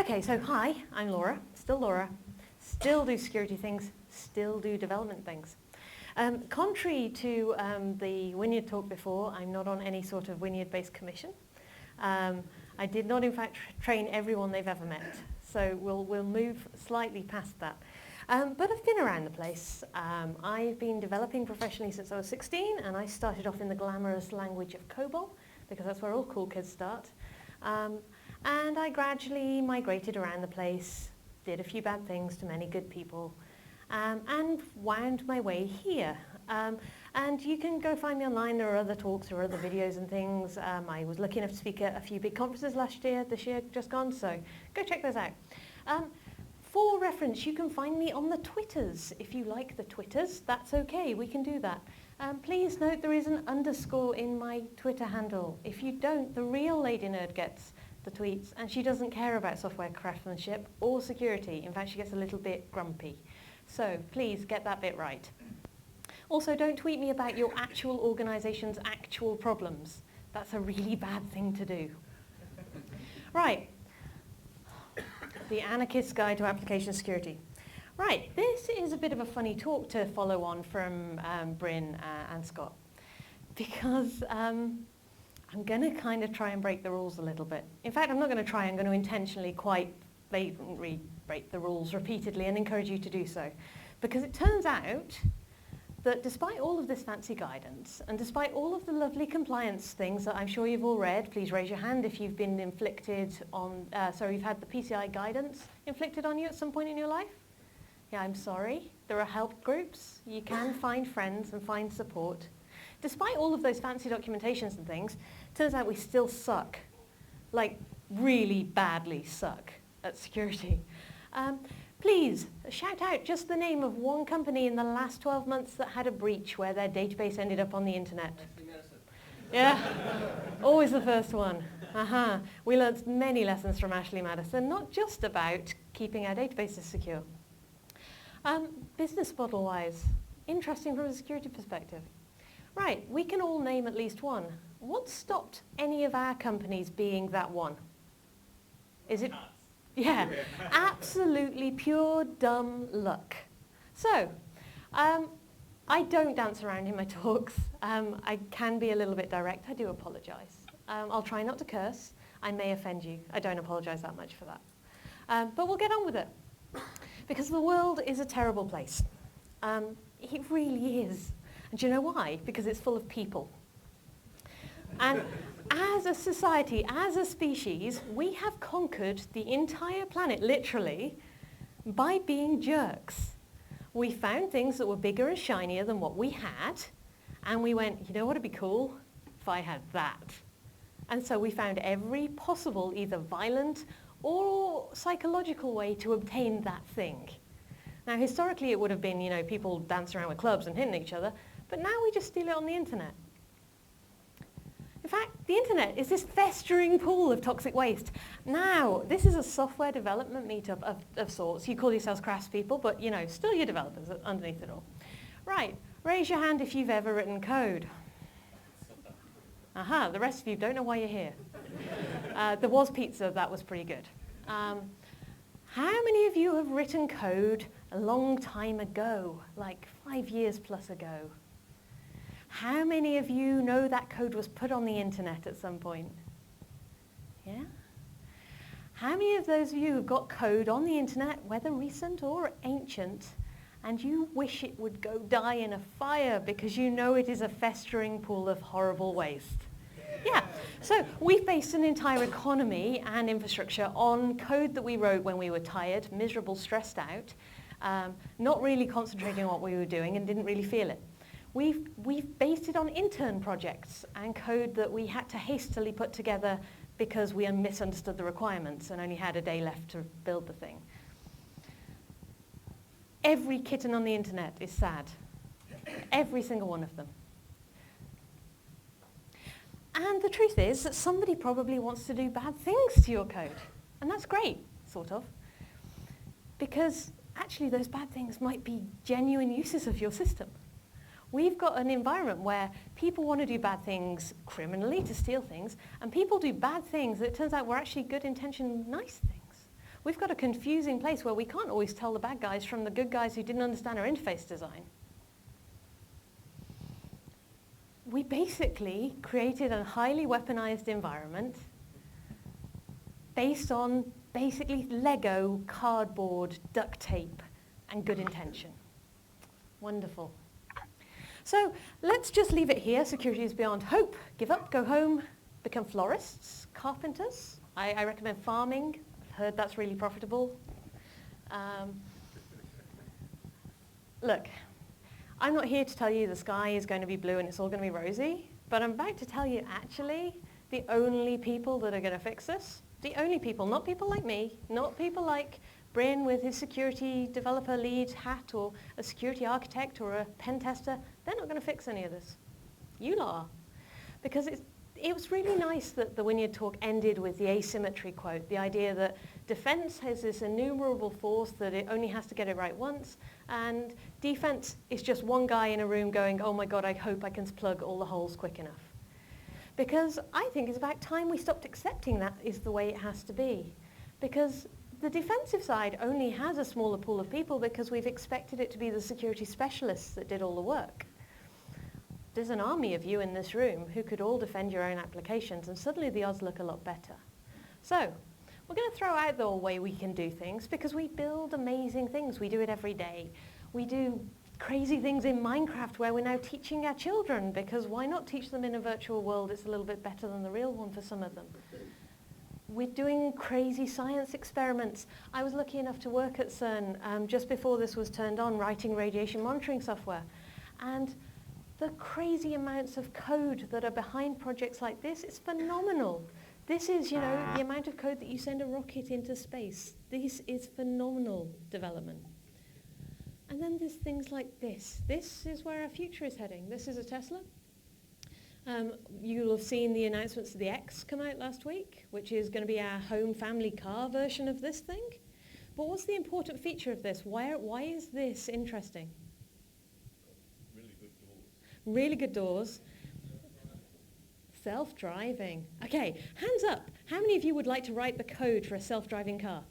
Okay, so hi, I'm Laura, still do security things, still do development things. Contrary to the Wynyard talk before, I'm not on any sort of Wynyard-based commission. I did not, in fact, train everyone they've ever met, so we'll move slightly past that. But I've been around the place. I've been developing professionally since I was 16, and I started off in the glamorous language of COBOL, because that's where all cool kids start. And I gradually migrated around the place, did a few bad things to many good people, and wound my way here. And you can go find me online. There are other talks or other videos and things. I was lucky enough to speak at a few big conferences this year just gone, so go check those out. For reference, you can find me on the Twitters. If you like the Twitters, that's okay, we can do that. Please note there is an underscore in my Twitter handle. If you don't, the real Lady Nerd gets the tweets, and she doesn't care about software craftsmanship or security. In fact, she gets a little bit grumpy. So please get that bit right. Also, don't tweet me about your actual organization's actual problems. That's a really bad thing to do. Right. The Anarchist Guide to Application Security. Right, this is a bit of a funny talk to follow on from Bryn and Scott, because I'm going to kind of try and break the rules a little bit. In fact, I'm not going to try, I'm going to intentionally quite blatantly break the rules repeatedly and encourage you to do so. Because it turns out that despite all of this fancy guidance, and despite all of the lovely compliance things that I'm sure you've all read, please raise your hand if you've been inflicted on, you've had the PCI guidance inflicted on you at some point in your life. Yeah, I'm sorry. There are help groups. You can find friends and find support. Despite all of those fancy documentations and things, turns out we still suck, like really badly suck at security. Please shout out just the name of one company in the last 12 months that had a breach where their database ended up on the internet. Yeah, always the first one. We learned many lessons from Ashley Madison, not just about keeping our databases secure. Business model-wise, interesting from a security perspective. Right, we can all name at least one. What stopped any of our companies being that one? Is it? Yeah, absolutely pure dumb luck. So, I don't dance around in my talks. I can be a little bit direct. I do apologize. I'll try not to curse. I may offend you. I don't apologize that much for that. But we'll get on with it. Because the world is a terrible place. It really is. And do you know why? Because it's full of people. And as a society, as a species, we have conquered the entire planet, literally, by being jerks. We found things that were bigger and shinier than what we had, and we went, you know what would be cool? If I had that. And so we found every possible, either violent or psychological way to obtain that thing. Now, historically, it would have been, people dancing around with clubs and hitting each other, but now we just steal it on the internet. In fact, the internet is this festering pool of toxic waste. Now, this is a software development meetup of sorts. You call yourselves craftspeople, but still you're developers underneath it all. Right, raise your hand if you've ever written code. The rest of you don't know why you're here. There was pizza, that was pretty good. How many of you have written code a long time ago, like 5 years plus ago? How many of you know that code was put on the internet at some point? Yeah? How many of those of you have got code on the internet, whether recent or ancient, and you wish it would go die in a fire because you know it is a festering pool of horrible waste? Yeah, so we've based an entire economy and infrastructure on code that we wrote when we were tired, miserable, stressed out, not really concentrating on what we were doing and didn't really feel it. We've based it on intern projects and code that we had to hastily put together because we misunderstood the requirements and only had a day left to build the thing. Every kitten on the internet is sad. Every single one of them. And the truth is that somebody probably wants to do bad things to your code. And that's great, sort of. Because actually those bad things might be genuine uses of your system. We've got an environment where people want to do bad things criminally to steal things, and people do bad things that it turns out were actually good intentioned, nice things. we've got a confusing place where we can't always tell the bad guys from the good guys who didn't understand our interface design. We basically created a highly weaponized environment based on basically Lego, cardboard, duct tape, and good intention. Wonderful. So let's just leave it here. Security is beyond hope. Give up, go home, become florists, carpenters. I recommend farming. I've heard that's really profitable. Look, I'm not here to tell you the sky is going to be blue and it's all going to be rosy, but I'm about to tell you actually the only people that are going to fix this, the only people, not people like me, not people like Bryn with his security developer lead hat or a security architect or a pen tester, they're not going to fix any of this. You lot are. Because it was really nice that the Wynyard talk ended with the asymmetry quote, the idea that defense has this innumerable force that it only has to get it right once, and defense is just one guy in a room going, oh my God, I hope I can plug all the holes quick enough. Because I think it's about time we stopped accepting that is the way it has to be. Because the defensive side only has a smaller pool of people because we've expected it to be the security specialists that did all the work. There's an army of you in this room who could all defend your own applications, and suddenly the odds look a lot better. So we're going to throw out the way we can do things because we build amazing things. We do it every day. We do crazy things in Minecraft where we're now teaching our children, because why not teach them in a virtual world? It's a little bit better than the real one for some of them. We're doing crazy science experiments. I was lucky enough to work at CERN just before this was turned on, writing radiation monitoring software. And the crazy amounts of code that are behind projects like this is phenomenal. This is, the amount of code that you send a rocket into space. This is phenomenal development. And then there's things like this. This is where our future is heading. This is a Tesla. You'll have seen the announcements of the X come out last week, which is going to be our home family car version of this thing. But what's the important feature of this? Why is this interesting? Really good doors. Really good doors. Self-driving. Okay, hands up. How many of you would like to write the code for a self-driving car?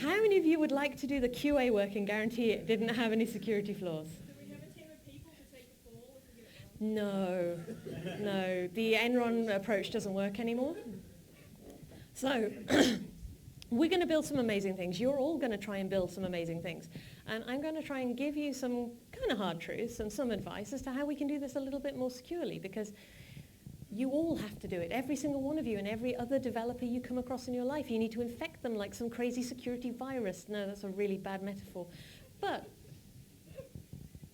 How many of you would like to do the QA work and guarantee it didn't have any security flaws? No, no. The Enron approach doesn't work anymore. So we're going to build some amazing things. You're all going to try and build some amazing things. And I'm going to try and give you some kind of hard truths and some advice as to how we can do this a little bit more securely, because you all have to do it. Every single one of you and every other developer you come across in your life, you need to infect them like some crazy security virus. No, that's a really bad metaphor. But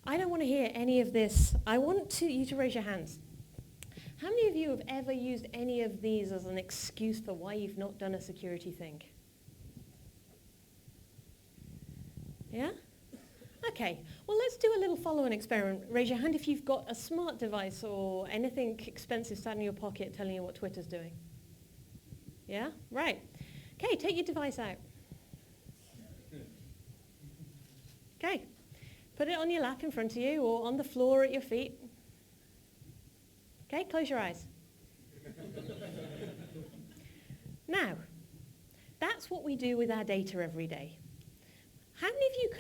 I don't want to hear any of this. I want you to raise your hands. How many of you have ever used any of these as an excuse for why you've not done a security thing? Yeah? Okay. Well, let's do a little follow-on experiment. Raise your hand if you've got a smart device or anything expensive sat in your pocket telling you what Twitter's doing. Yeah? Right. Okay, take your device out. Okay. Put it on your lap in front of you or on the floor at your feet. Okay, close your eyes. Now, that's what we do with our data every day. How many of you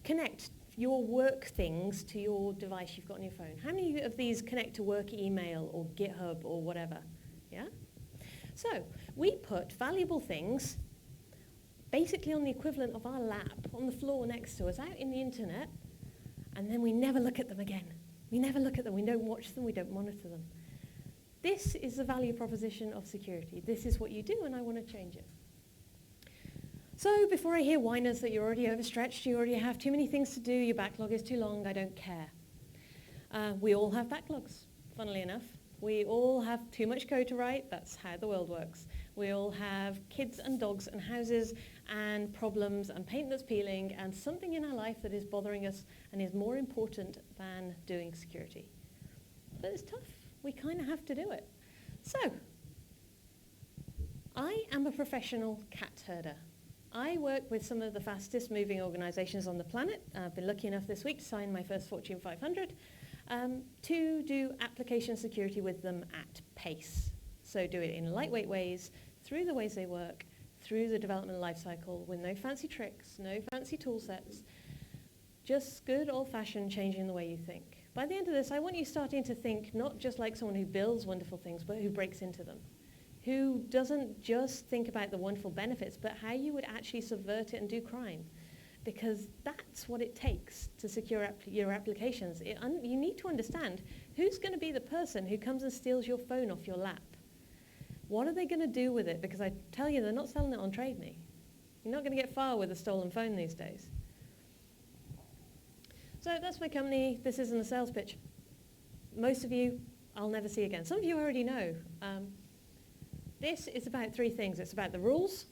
connect your work things to your device you've got on your phone? How many of these connect to work email or GitHub or whatever? Yeah? So we put valuable things basically on the equivalent of our lap on the floor next to us out in the internet, and then we never look at them again. We never look at them. We don't watch them. We don't monitor them. This is the value proposition of security. This is what you do, and I want to change it. So before I hear whiners that you're already overstretched, you already have too many things to do, your backlog is too long, I don't care. We all have backlogs, funnily enough. We all have too much code to write. That's how the world works. We all have kids and dogs and houses and problems and paint that's peeling and something in our life that is bothering us and is more important than doing security. But it's tough. We kind of have to do it. So, I am a professional cat herder. I work with some of the fastest moving organizations on the planet. I've been lucky enough this week to sign my first Fortune 500 to do application security with them at pace. So do it in lightweight ways, through the ways they work, through the development lifecycle with no fancy tricks, no fancy tool sets, just good old-fashioned changing the way you think. By the end of this, I want you starting to think not just like someone who builds wonderful things, but who breaks into them, who doesn't just think about the wonderful benefits, but how you would actually subvert it and do crime. Because that's what it takes to secure your applications. You need to understand who's going to be the person who comes and steals your phone off your lap. What are they going to do with it? Because I tell you, they're not selling it on Trade Me. You're not going to get far with a stolen phone these days. So that's my company. This isn't a sales pitch. Most of you, I'll never see again. Some of you already know. This is about three things. It's about the rules,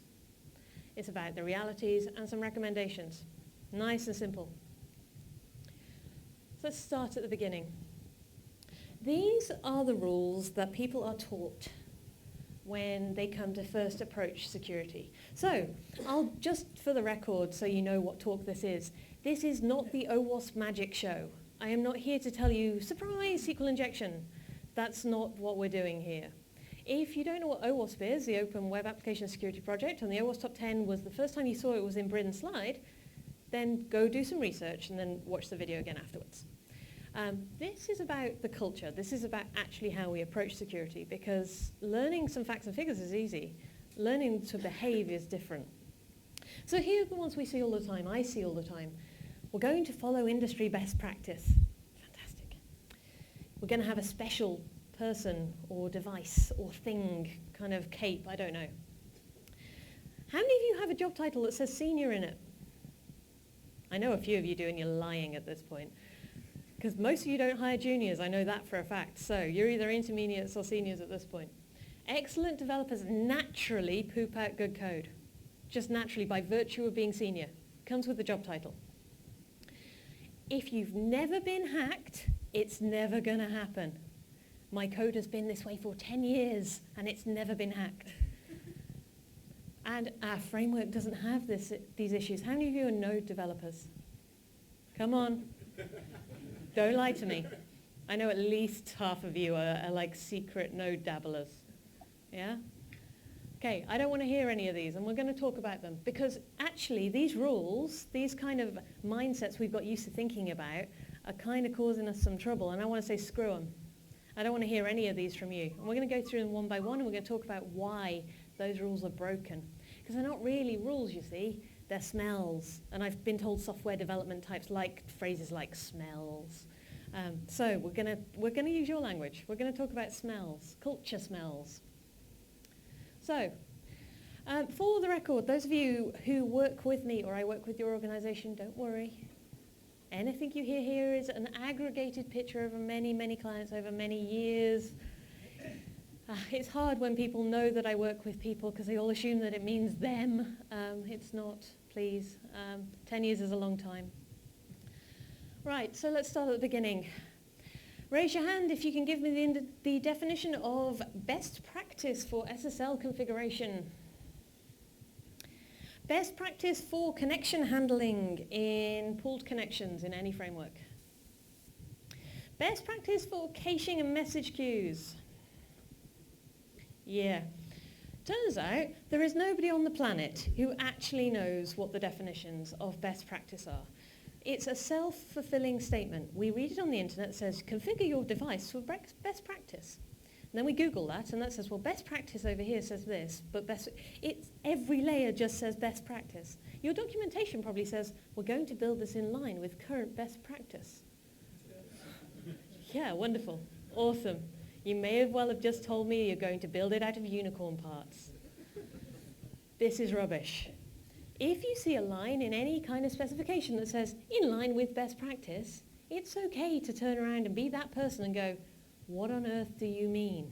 it's about the realities, and some recommendations. Nice and simple. So let's start at the beginning. These are the rules that people are taught when they come to first approach security. So I'll just, for the record, so you know what talk this is not the OWASP magic show. I am not here to tell you, surprise, SQL injection. That's not what we're doing here. If you don't know what OWASP is, the Open Web Application Security Project, and the OWASP Top 10 was the first time you saw it was in Brin Slide, then go do some research and then watch the video again afterwards. This is about the culture. This is about actually how we approach security, because learning some facts and figures is easy. Learning to behave is different. So here are the ones we see all the time, I see all the time. We're going to follow industry best practice. Fantastic. We're going to have a special person or device or thing, kind of cape, I don't know. How many of you have a job title that says senior in it? I know a few of you do, and you're lying at this point. Because most of you don't hire juniors, I know that for a fact. So you're either intermediates or seniors at this point. Excellent developers naturally poop out good code. Just naturally, by virtue of being senior. Comes with the job title. If you've never been hacked, it's never going to happen. My code has been this way for 10 years, and it's never been hacked. And our framework doesn't have these issues. How many of you are Node developers? Come on. Don't lie to me. I know at least half of you are like secret Node dabblers. Yeah? Okay, I don't want to hear any of these, and we're going to talk about them. Because actually, these rules, these kind of mindsets we've got used to thinking about, are kind of causing us some trouble, and I want to say screw them. I don't want to hear any of these from you. And we're going to go through them one by one, and we're going to talk about why those rules are broken. Because they're not really rules, you see. They're smells. And I've been told software development types like phrases like smells. So we're going to use your language. We're going to talk about smells, culture smells. So for the record, those of you who work with me or I work with your organization, don't worry. Anything you hear here is an aggregated picture over many, many clients over many years. It's hard when people know that I work with people because they all assume that it means them. It's not, please. 10 years is a long time. Right, so let's start at the beginning. Raise your hand if you can give me the definition of best practice for SSL configuration. Best practice for connection handling in pooled connections in any framework. Best practice for caching and message queues. Yeah. Turns out there is nobody on the planet who actually knows what the definitions of best practice are. It's a self-fulfilling statement. We read it on the internet, it says, configure your device for best practice. And then we Google that, and that says, well, best practice over here says this, but every layer just says best practice. Your documentation probably says, we're going to build this in line with current best practice. Yeah, wonderful. Awesome. You may well have just told me you're going to build it out of unicorn parts. This is rubbish. If you see a line in any kind of specification that says, in line with best practice, it's okay to turn around and be that person and go, what on earth do you mean?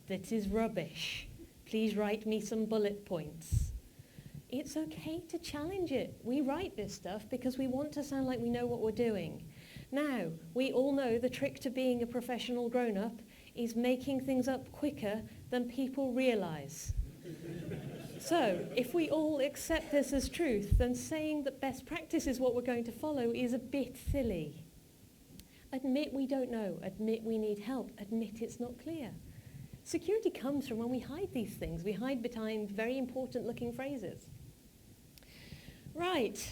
This is rubbish. Please write me some bullet points. It's okay to challenge it. We write this stuff because we want to sound like we know what we're doing. Now, we all know the trick to being a professional grown-up is making things up quicker than people realize. So, if we all accept this as truth, then saying that best practice is what we're going to follow is a bit silly. Admit we don't know. Admit we need help. Admit it's not clear. Security comes from when we hide these things. We hide behind very important looking phrases. Right,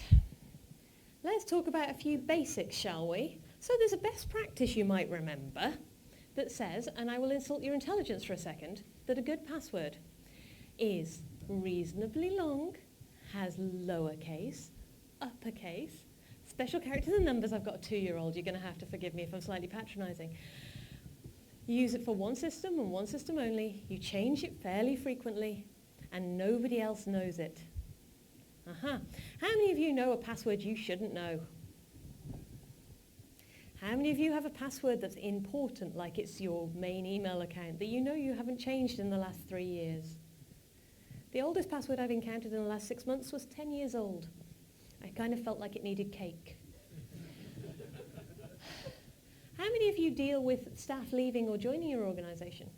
let's talk about a few basics, shall we? So there's a best practice you might remember that says, and I will insult your intelligence for a second, that a good password is reasonably long, has lowercase, uppercase, special characters and numbers. I've got a 2-year-old, you're going to have to forgive me if I'm slightly patronizing. You use it for one system and one system only. You change it fairly frequently, and nobody else knows it. How many of you know a password you shouldn't know? How many of you have a password that's important, like it's your main email account, that you know you haven't changed in the last 3 years? The oldest password I've encountered in the last 6 months was 10 years old. I kind of felt like it needed cake. How many of you deal with staff leaving or joining your organization?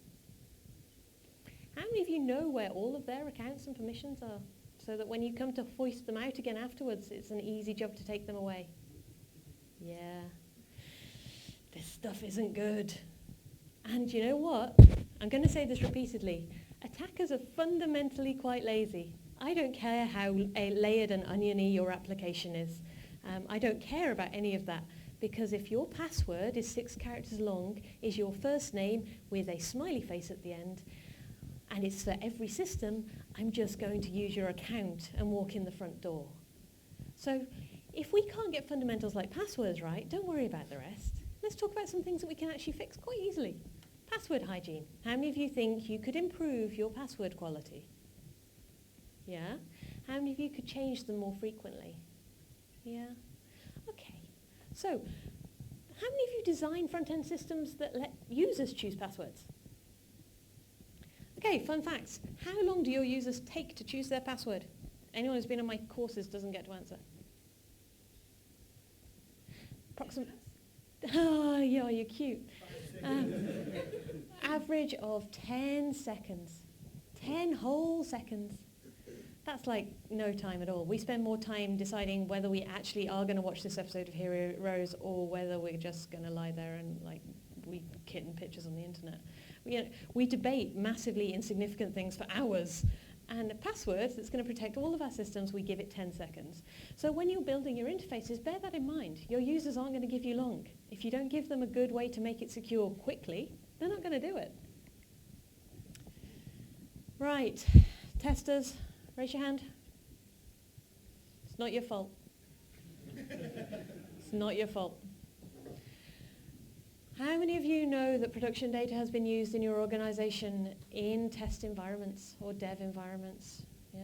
How many of you know where all of their accounts and permissions are, so that when you come to foist them out again afterwards, it's an easy job to take them away? Yeah. This stuff isn't good. And you know what? I'm going to say this repeatedly. Attackers are fundamentally quite lazy. I don't care how layered and oniony your application is. I don't care about any of that. Because if your password is 6 characters long, is your first name with a smiley face at the end, and it's for every system, I'm just going to use your account and walk in the front door. So if we can't get fundamentals like passwords right, don't worry about the rest. Let's talk about some things that we can actually fix quite easily. Password hygiene. How many of you think you could improve your password quality? Yeah? How many of you could change them more frequently? Yeah? Okay. So, how many of you design front-end systems that let users choose passwords? Okay, fun facts. How long do your users take to choose their password? Anyone who's been on my courses doesn't get to answer. Oh, yeah, you're cute. Average of 10 seconds. 10 whole seconds. That's like no time at all. We spend more time deciding whether we actually are going to watch this episode of Heroes or whether we're just going to lie there and like we kitten pictures on the internet. We debate massively insignificant things for hours. And a password that's going to protect all of our systems, we give it 10 seconds. So when you're building your interfaces, bear that in mind. Your users aren't going to give you long. If you don't give them a good way to make it secure quickly, they're not going to do it. Right, testers. Raise your hand. It's not your fault. It's not your fault. How many of you know that production data has been used in your organization in test environments or dev environments? Yeah.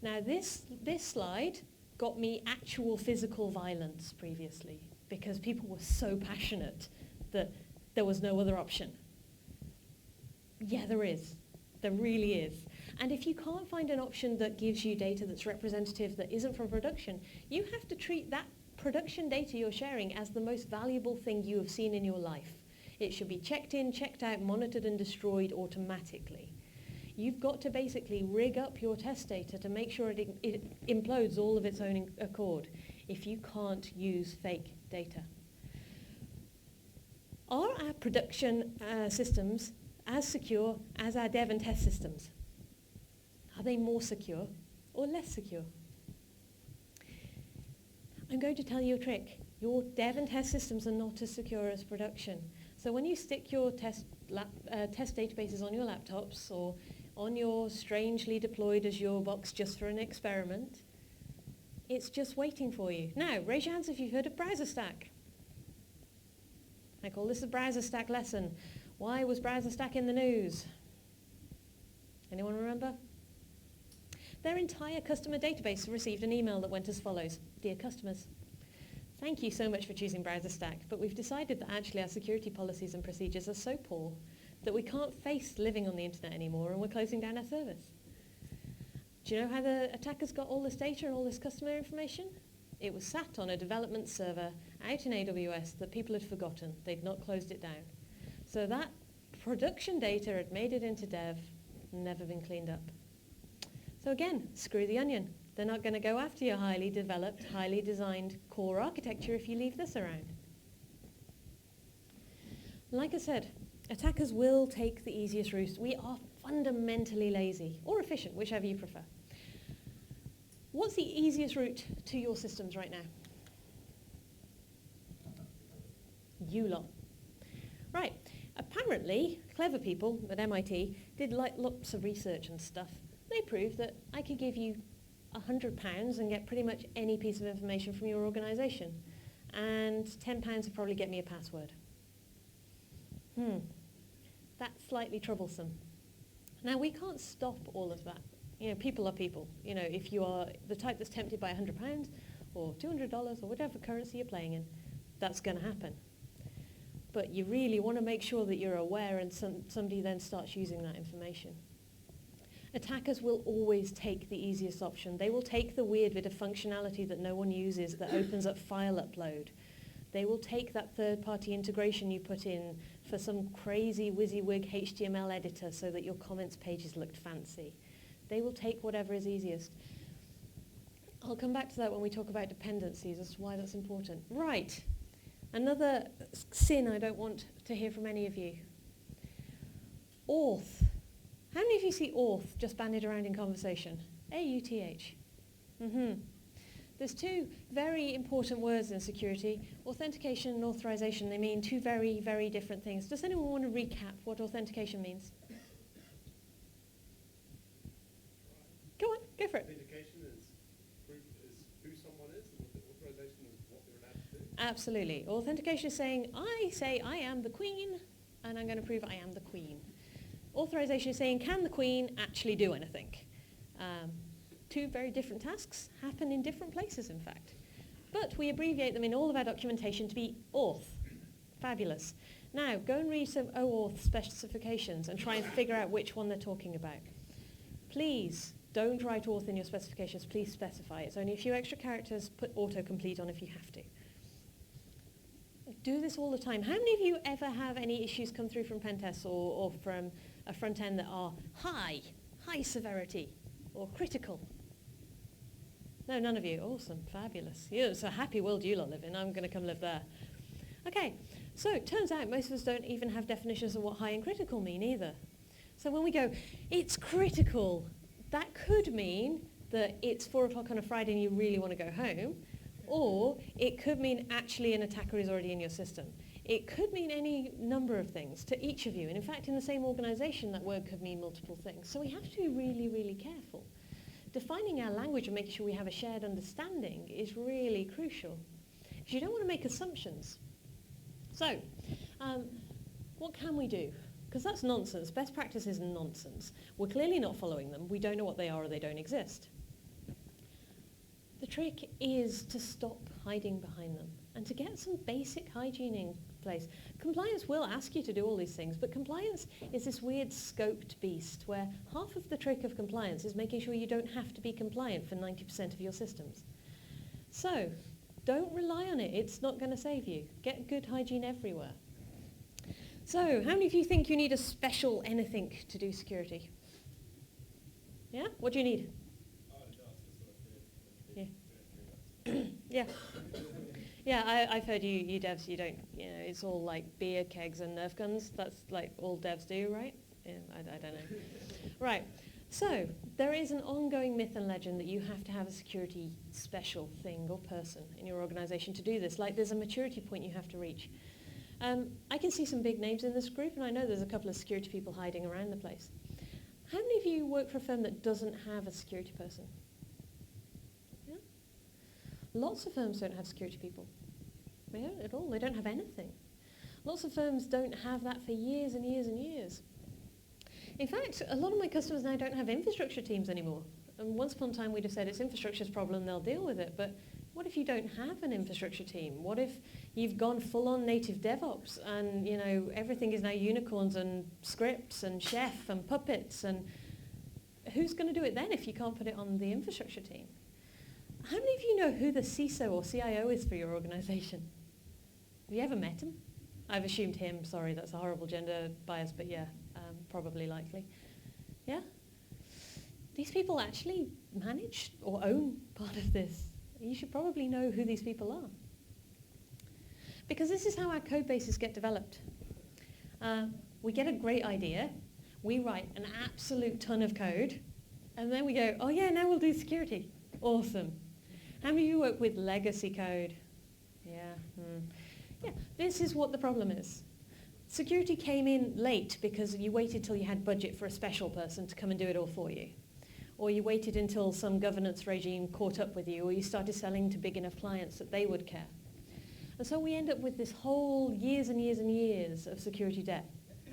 Now this slide got me actual physical violence previously because people were so passionate that there was no other option. Yeah, there is. There really is. And if you can't find an option that gives you data that's representative that isn't from production, you have to treat that production data you're sharing as the most valuable thing you have seen in your life. It should be checked in, checked out, monitored and destroyed automatically. You've got to basically rig up your test data to make sure it implodes all of its own accord if you can't use fake data. Are our production systems as secure as our dev and test systems? Are they more secure or less secure? I'm going to tell you a trick. Your dev and test systems are not as secure as production. So when you stick your test databases on your laptops or on your strangely deployed Azure box just for an experiment, it's just waiting for you. Now, raise your hands if you've heard of BrowserStack. I call this a BrowserStack lesson. Why was BrowserStack in the news? Anyone remember? Their entire customer database received an email that went as follows. Dear customers, thank you so much for choosing BrowserStack, but we've decided that actually our security policies and procedures are so poor that we can't face living on the internet anymore and we're closing down our service. Do you know how the attackers got all this data and all this customer information? It was sat on a development server out in AWS that people had forgotten. They'd not closed it down. So that production data had made it into dev, never been cleaned up. So again, screw the onion. They're not going to go after your highly developed, highly designed core architecture if you leave this around. Like I said, Attackers will take the easiest route. We are fundamentally lazy, or efficient, whichever you prefer. What's the easiest route to your systems right now? You lot. Right. Apparently, clever people at MIT did lots of research and stuff. They proved that I could give you £100 and get pretty much any piece of information from your organisation. And £10 would probably get me a password. That's slightly troublesome. Now, we can't stop all of that. You know, people are people. You know, if you are the type that's tempted by £100 or $200 or whatever currency you're playing in, that's going to happen. But you really want to make sure that you're aware and somebody then starts using that information. Attackers will always take the easiest option. They will take the weird bit of functionality that no one uses that opens up file upload. They will take that third-party integration you put in for some crazy WYSIWYG HTML editor so that your comments pages looked fancy. They will take whatever is easiest. I'll come back to that when we talk about dependencies as to why that's important. Right. Another sin I don't want to hear from any of you. Auth. How many of you see auth just bandied around in conversation? A-U-T-H. There's two very important words in security, authentication and authorization. They mean two very, very different things. Does anyone want to recap what authentication means? Go on, go for it. Authentication is who someone is, and authorization is what they're allowed to do. Absolutely. Authentication is saying, I say I am the queen, and I'm going to prove I am the queen. Authorization is saying, can the queen actually do anything? Two very different tasks happen in different places, in fact. But we abbreviate them in all of our documentation to be auth. Fabulous. Now, go and read some OAuth specifications and try and figure out which one they're talking about. Please don't write auth in your specifications. Please specify. It's only a few extra characters. Put autocomplete on if you have to. Do this all the time. How many of you ever have any issues come through from pen tests or from a front end that are high severity or critical? No, none of you. Awesome, fabulous. Yeah, it's a happy world you lot live in. I'm going to come live there. Okay, so it turns out most of us don't even have definitions of what high and critical mean either. So when we go, it's critical, that could mean that it's 4 o'clock on a Friday and you really want to go home, or it could mean actually an attacker is already in your system. It could mean any number of things to each of you. And in fact, in the same organization, that word could mean multiple things. So we have to be really, really careful. Defining our language and making sure we have a shared understanding is really crucial, because you don't want to make assumptions. So, what can we do? Because that's nonsense. Best practice is nonsense. We're clearly not following them. We don't know what they are or they don't exist. The trick is to stop hiding behind them and to get some basic hygiene in place. Compliance will ask you to do all these things, but compliance is this weird scoped beast where half of the trick of compliance is making sure you don't have to be compliant for 90% of your systems. So don't rely on it. It's not going to save you. Get good hygiene everywhere. So how many of you think you need a special anything to do security? Yeah? What do you need? Yeah. Yeah, I've heard you devs, you don't, it's all like beer kegs and Nerf guns. That's like all devs do, right? Yeah, I don't know. Right, so there is an ongoing myth and legend that you have to have a security special thing or person in your organization to do this. Like there's a maturity point you have to reach. I can see some big names in this group, and I know there's a couple of security people hiding around the place. How many of you work for a firm that doesn't have a security person? Lots of firms don't have security people. They don't at all. They don't have anything. Lots of firms don't have that for years and years and years. In fact, a lot of my customers now don't have infrastructure teams anymore. And once upon a time, we'd have said it's infrastructure's problem, they'll deal with it. But what if you don't have an infrastructure team? What if you've gone full-on native DevOps and everything is now unicorns and scripts and Chef and puppets? And who's going to do it then if you can't put it on the infrastructure team? How many of you know who the CISO or CIO is for your organization? Have you ever met him? I've assumed him. Sorry, that's a horrible gender bias, but yeah, probably likely. Yeah? These people actually manage or own part of this. You should probably know who these people are. Because this is how our code bases get developed. we get a great idea, we write an absolute ton of code, and then we go, oh yeah, now we'll do security. Awesome. How many of you work with legacy code? Yeah. Yeah, this is what the problem is. Security came in late because you waited till you had budget for a special person to come and do it all for you. Or you waited until some governance regime caught up with you, or you started selling to big enough clients that they would care. And so we end up with this whole years and years and years of security debt,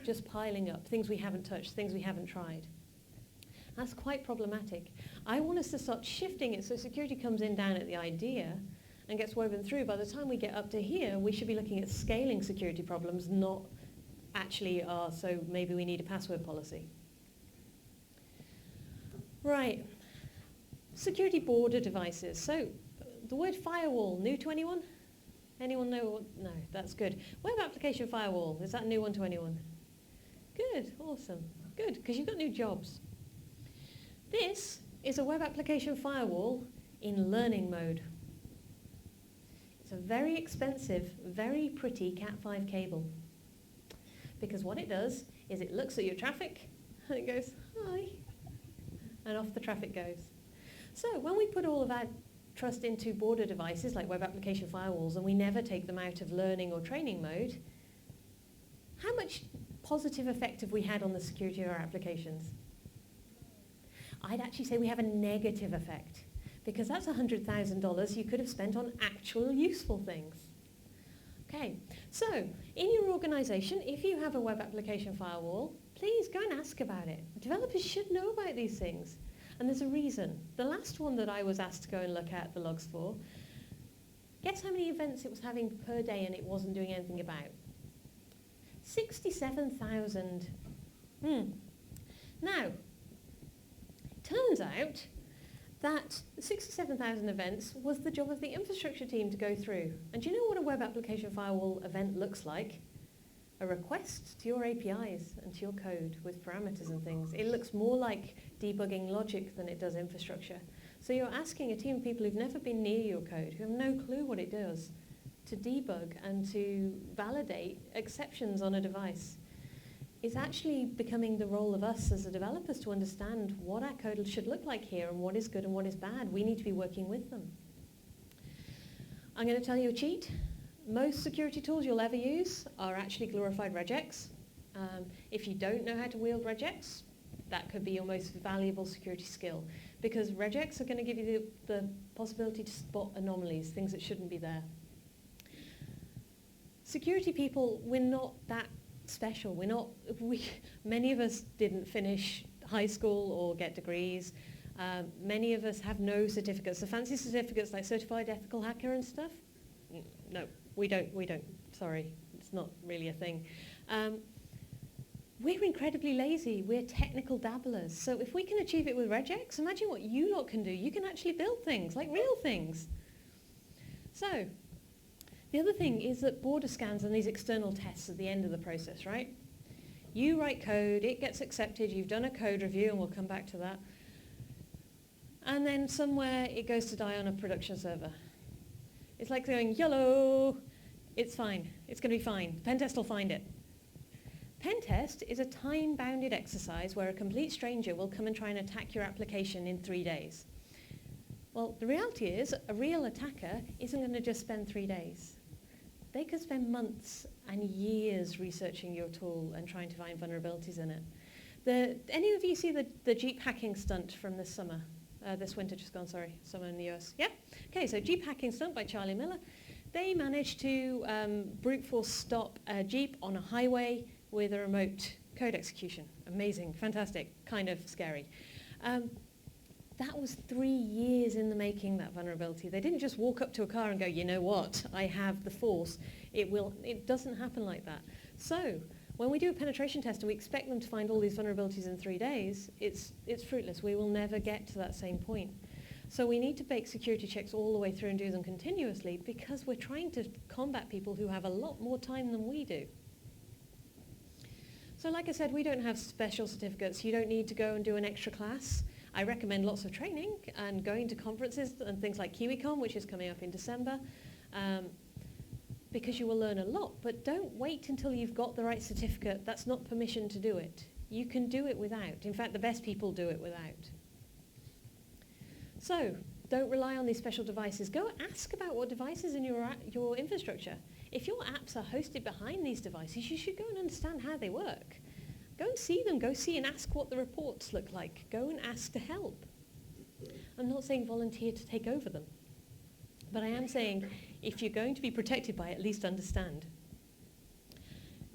just piling up, things we haven't touched, things we haven't tried. That's quite problematic. I want us to start shifting it so security comes in down at the idea and gets woven through. By the time we get up to here, we should be looking at scaling security problems, not actually, so maybe we need a password policy. Right, security border devices. So the word firewall, new to anyone? Anyone know what? No, that's good. Web application firewall, is that a new one to anyone? Good, awesome, good, because you've got new jobs. This is a web application firewall in learning mode. It's a very expensive, very pretty Cat5 cable. Because what it does is it looks at your traffic and it goes, hi, and off the traffic goes. So when we put all of our trust into border devices like web application firewalls and we never take them out of learning or training mode, how much positive effect have we had on the security of our applications? I'd actually say we have a negative effect, because that's $100,000 you could have spent on actual useful things. Okay, so in your organization, if you have a web application firewall, please go and ask about it. Developers should know about these things. And there's a reason. The last one that I was asked to go and look at the logs for, guess how many events it was having per day and it wasn't doing anything about? 67,000. Now, it turns out that 67,000 events was the job of the infrastructure team to go through. And do you know what a web application firewall event looks like? A request to your APIs and to your code with parameters and things. It looks more like debugging logic than it does infrastructure. So you're asking a team of people who've never been near your code, who have no clue what it does, to debug and to validate exceptions on a device. It's actually becoming the role of us as the developers to understand what our code should look like here and what is good and what is bad. We need to be working with them. I'm going to tell you a cheat. Most security tools you'll ever use are actually glorified regex. If you don't know how to wield regex, that could be your most valuable security skill, because regex are going to give you the possibility to spot anomalies, things that shouldn't be there. Security people, we're not that special. Many of us didn't finish high school or get degrees. Many of us have no certificates. The fancy certificates like certified ethical hacker and stuff, no, we don't. Sorry, it's not really a thing. We're incredibly lazy. We're technical dabblers. So if we can achieve it with regex, imagine what you lot can do. You can actually build things, like real things. So the other thing is that border scans and these external tests at the end of the process, right? You write code, it gets accepted, you've done a code review, and we'll come back to that. And then somewhere it goes to die on a production server. It's like going, YOLO, it's fine, it's going to be fine. Pen test will find it. Pen test is a time-bounded exercise where a complete stranger will come and try and attack your application in 3 days. Well, the reality is a real attacker isn't going to just spend 3 days. They could spend months and years researching your tool and trying to find vulnerabilities in it. Any of you see the Jeep hacking stunt from this summer? This winter just gone, sorry, summer in the US. Yeah? Okay, so Jeep hacking stunt by Charlie Miller. They managed to brute force stop a Jeep on a highway with a remote code execution. Amazing, fantastic, kind of scary. That was 3 years in the making, that vulnerability. They didn't just walk up to a car and go, you know what, I have the force. It doesn't happen like that. So when we do a penetration test and we expect them to find all these vulnerabilities in 3 days, it's fruitless. We will never get to that same point. So we need to bake security checks all the way through and do them continuously, because we're trying to combat people who have a lot more time than we do. So like I said, we don't have special certificates. You don't need to go and do an extra class. I recommend lots of training and going to conferences and things like KiwiCon, which is coming up in December. because you will learn a lot, but don't wait until you've got the right certificate. That's not permission to do it. You can do it without. In fact, the best people do it without. So, don't rely on these special devices. Go ask about what devices in your infrastructure. If your apps are hosted behind these devices, you should go and understand how they work. Go and see them. Go see and ask what the reports look like. Go and ask to help. I'm not saying volunteer to take over them. But I am saying, if you're going to be protected by it, at least understand.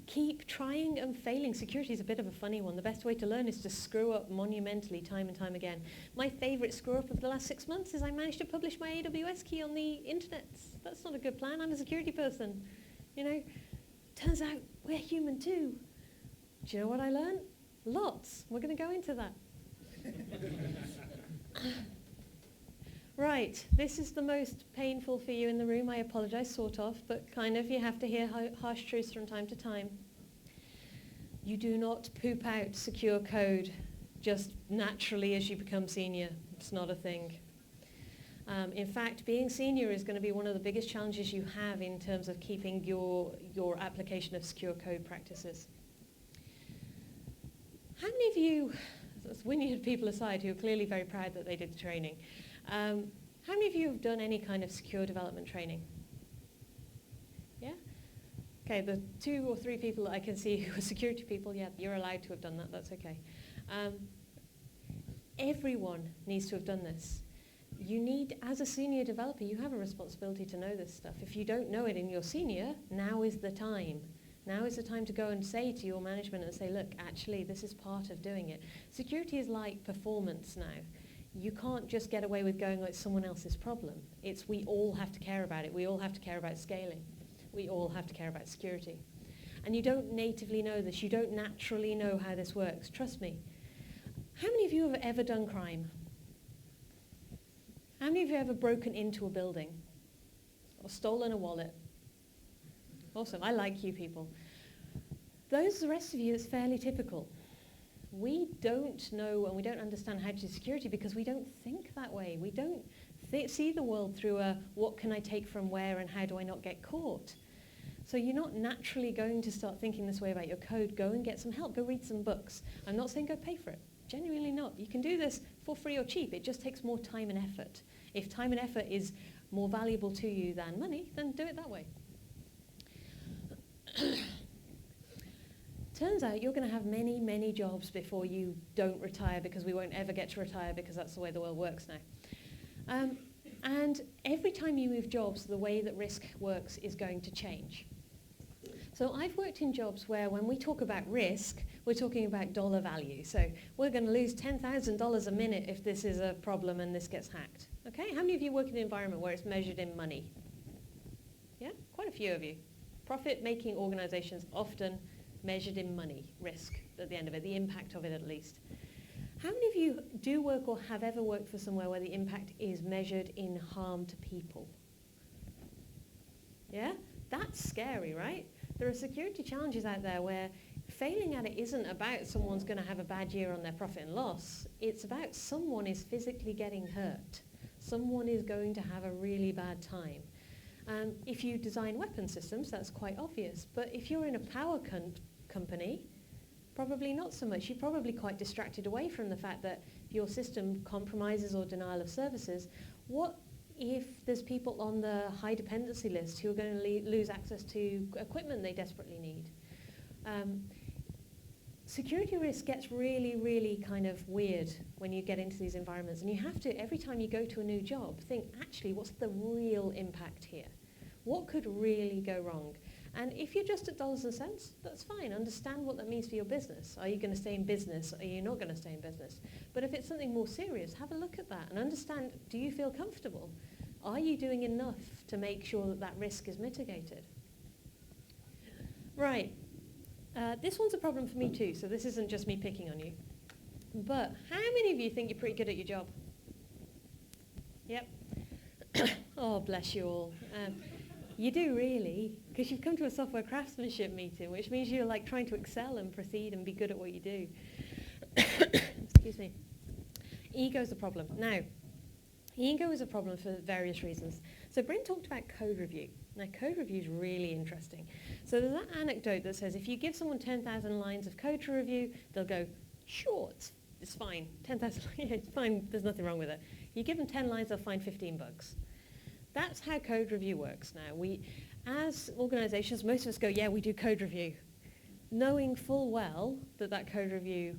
Keep trying and failing. Security is a bit of a funny one. The best way to learn is to screw up monumentally time and time again. My favorite screw up of the last 6 months is I managed to publish my AWS key on the internet. That's not a good plan. I'm a security person. You know, turns out we're human too. Do you know what I learned? Lots. We're going to go into that. Right, this is the most painful for you in the room. I apologize, sort of, but kind of you have to hear harsh truths from time to time. You do not poop out secure code just naturally as you become senior. It's not a thing. In fact, being senior is going to be one of the biggest challenges you have in terms of keeping your application of secure code practices. How many of you, Wynyard people aside, who are clearly very proud that they did the training, how many of you have done any kind of secure development training? Yeah? Okay, the 2 or 3 people that I can see who are security people, yeah, you're allowed to have done that, that's okay. Everyone needs to have done this. You need, as a senior developer, you have a responsibility to know this stuff. If you don't know it in your senior, now is the time. Now is the time to go and say to your management and say, look, actually, this is part of doing it. Security is like performance now. You can't just get away with going, oh, it's someone else's problem. It's we all have to care about it. We all have to care about scaling. We all have to care about security. And you don't natively know this. You don't naturally know how this works. Trust me. How many of you have ever done crime? How many of you have ever broken into a building or stolen a wallet? Awesome. I like you people. Those, the rest of you, it's fairly typical. We don't know and we don't understand how to do security because we don't think that way. We don't see the world through a what can I take from where and how do I not get caught. So you're not naturally going to start thinking this way about your code. Go and get some help. Go read some books. I'm not saying go pay for it. Genuinely not. You can do this for free or cheap. It just takes more time and effort. If time and effort is more valuable to you than money, then do it that way. Turns out you're going to have many, many jobs before you don't retire because we won't ever get to retire because that's the way the world works now. And every time you move jobs, the way that risk works is going to change. So I've worked in jobs where when we talk about risk, we're talking about dollar value. So we're going to lose $10,000 a minute if this is a problem and this gets hacked. Okay? How many of you work in an environment where it's measured in money? Yeah? Quite a few of you. Profit-making organizations often measured in money, risk at the end of it, the impact of it at least. How many of you do work or have ever worked for somewhere where the impact is measured in harm to people? Yeah? That's scary, right? There are security challenges out there where failing at it isn't about someone's going to have a bad year on their profit and loss. It's about someone is physically getting hurt. Someone is going to have a really bad time. If you design weapon systems, that's quite obvious. But if you're in a power company, probably not so much. You're probably quite distracted away from the fact that if your system compromises or denial of services, what if there's people on the high dependency list who are going to lose access to equipment they desperately need? Security risk gets really, really kind of weird when you get into these environments. And you have to, every time you go to a new job, think, actually, what's the real impact here? What could really go wrong? And if you're just at dollars and cents, that's fine. Understand what that means for your business. Are you going to stay in business? Are you not going to stay in business? But if it's something more serious, have a look at that and understand, do you feel comfortable? Are you doing enough to make sure that that risk is mitigated? Right. This one's a problem for me too, so this isn't just me picking on you. But how many of you think you're pretty good at your job? Yep. Oh, bless you all. You do really, because you've come to a software craftsmanship meeting, which means you're like trying to excel and proceed and be good at what you do. Excuse me. Ego's a problem. Now, ego is a problem for various reasons. So Bryn talked about code review. Now, code review is really interesting. So there's that anecdote that says if you give someone 10,000 lines of code to review, they'll go, sure, it's fine. 10,000, yeah, it's fine, there's nothing wrong with it. You give them 10 lines, they'll find 15 bugs. That's how code review works now. We, as organizations, most of us go, yeah, we do code review, knowing full well that that code review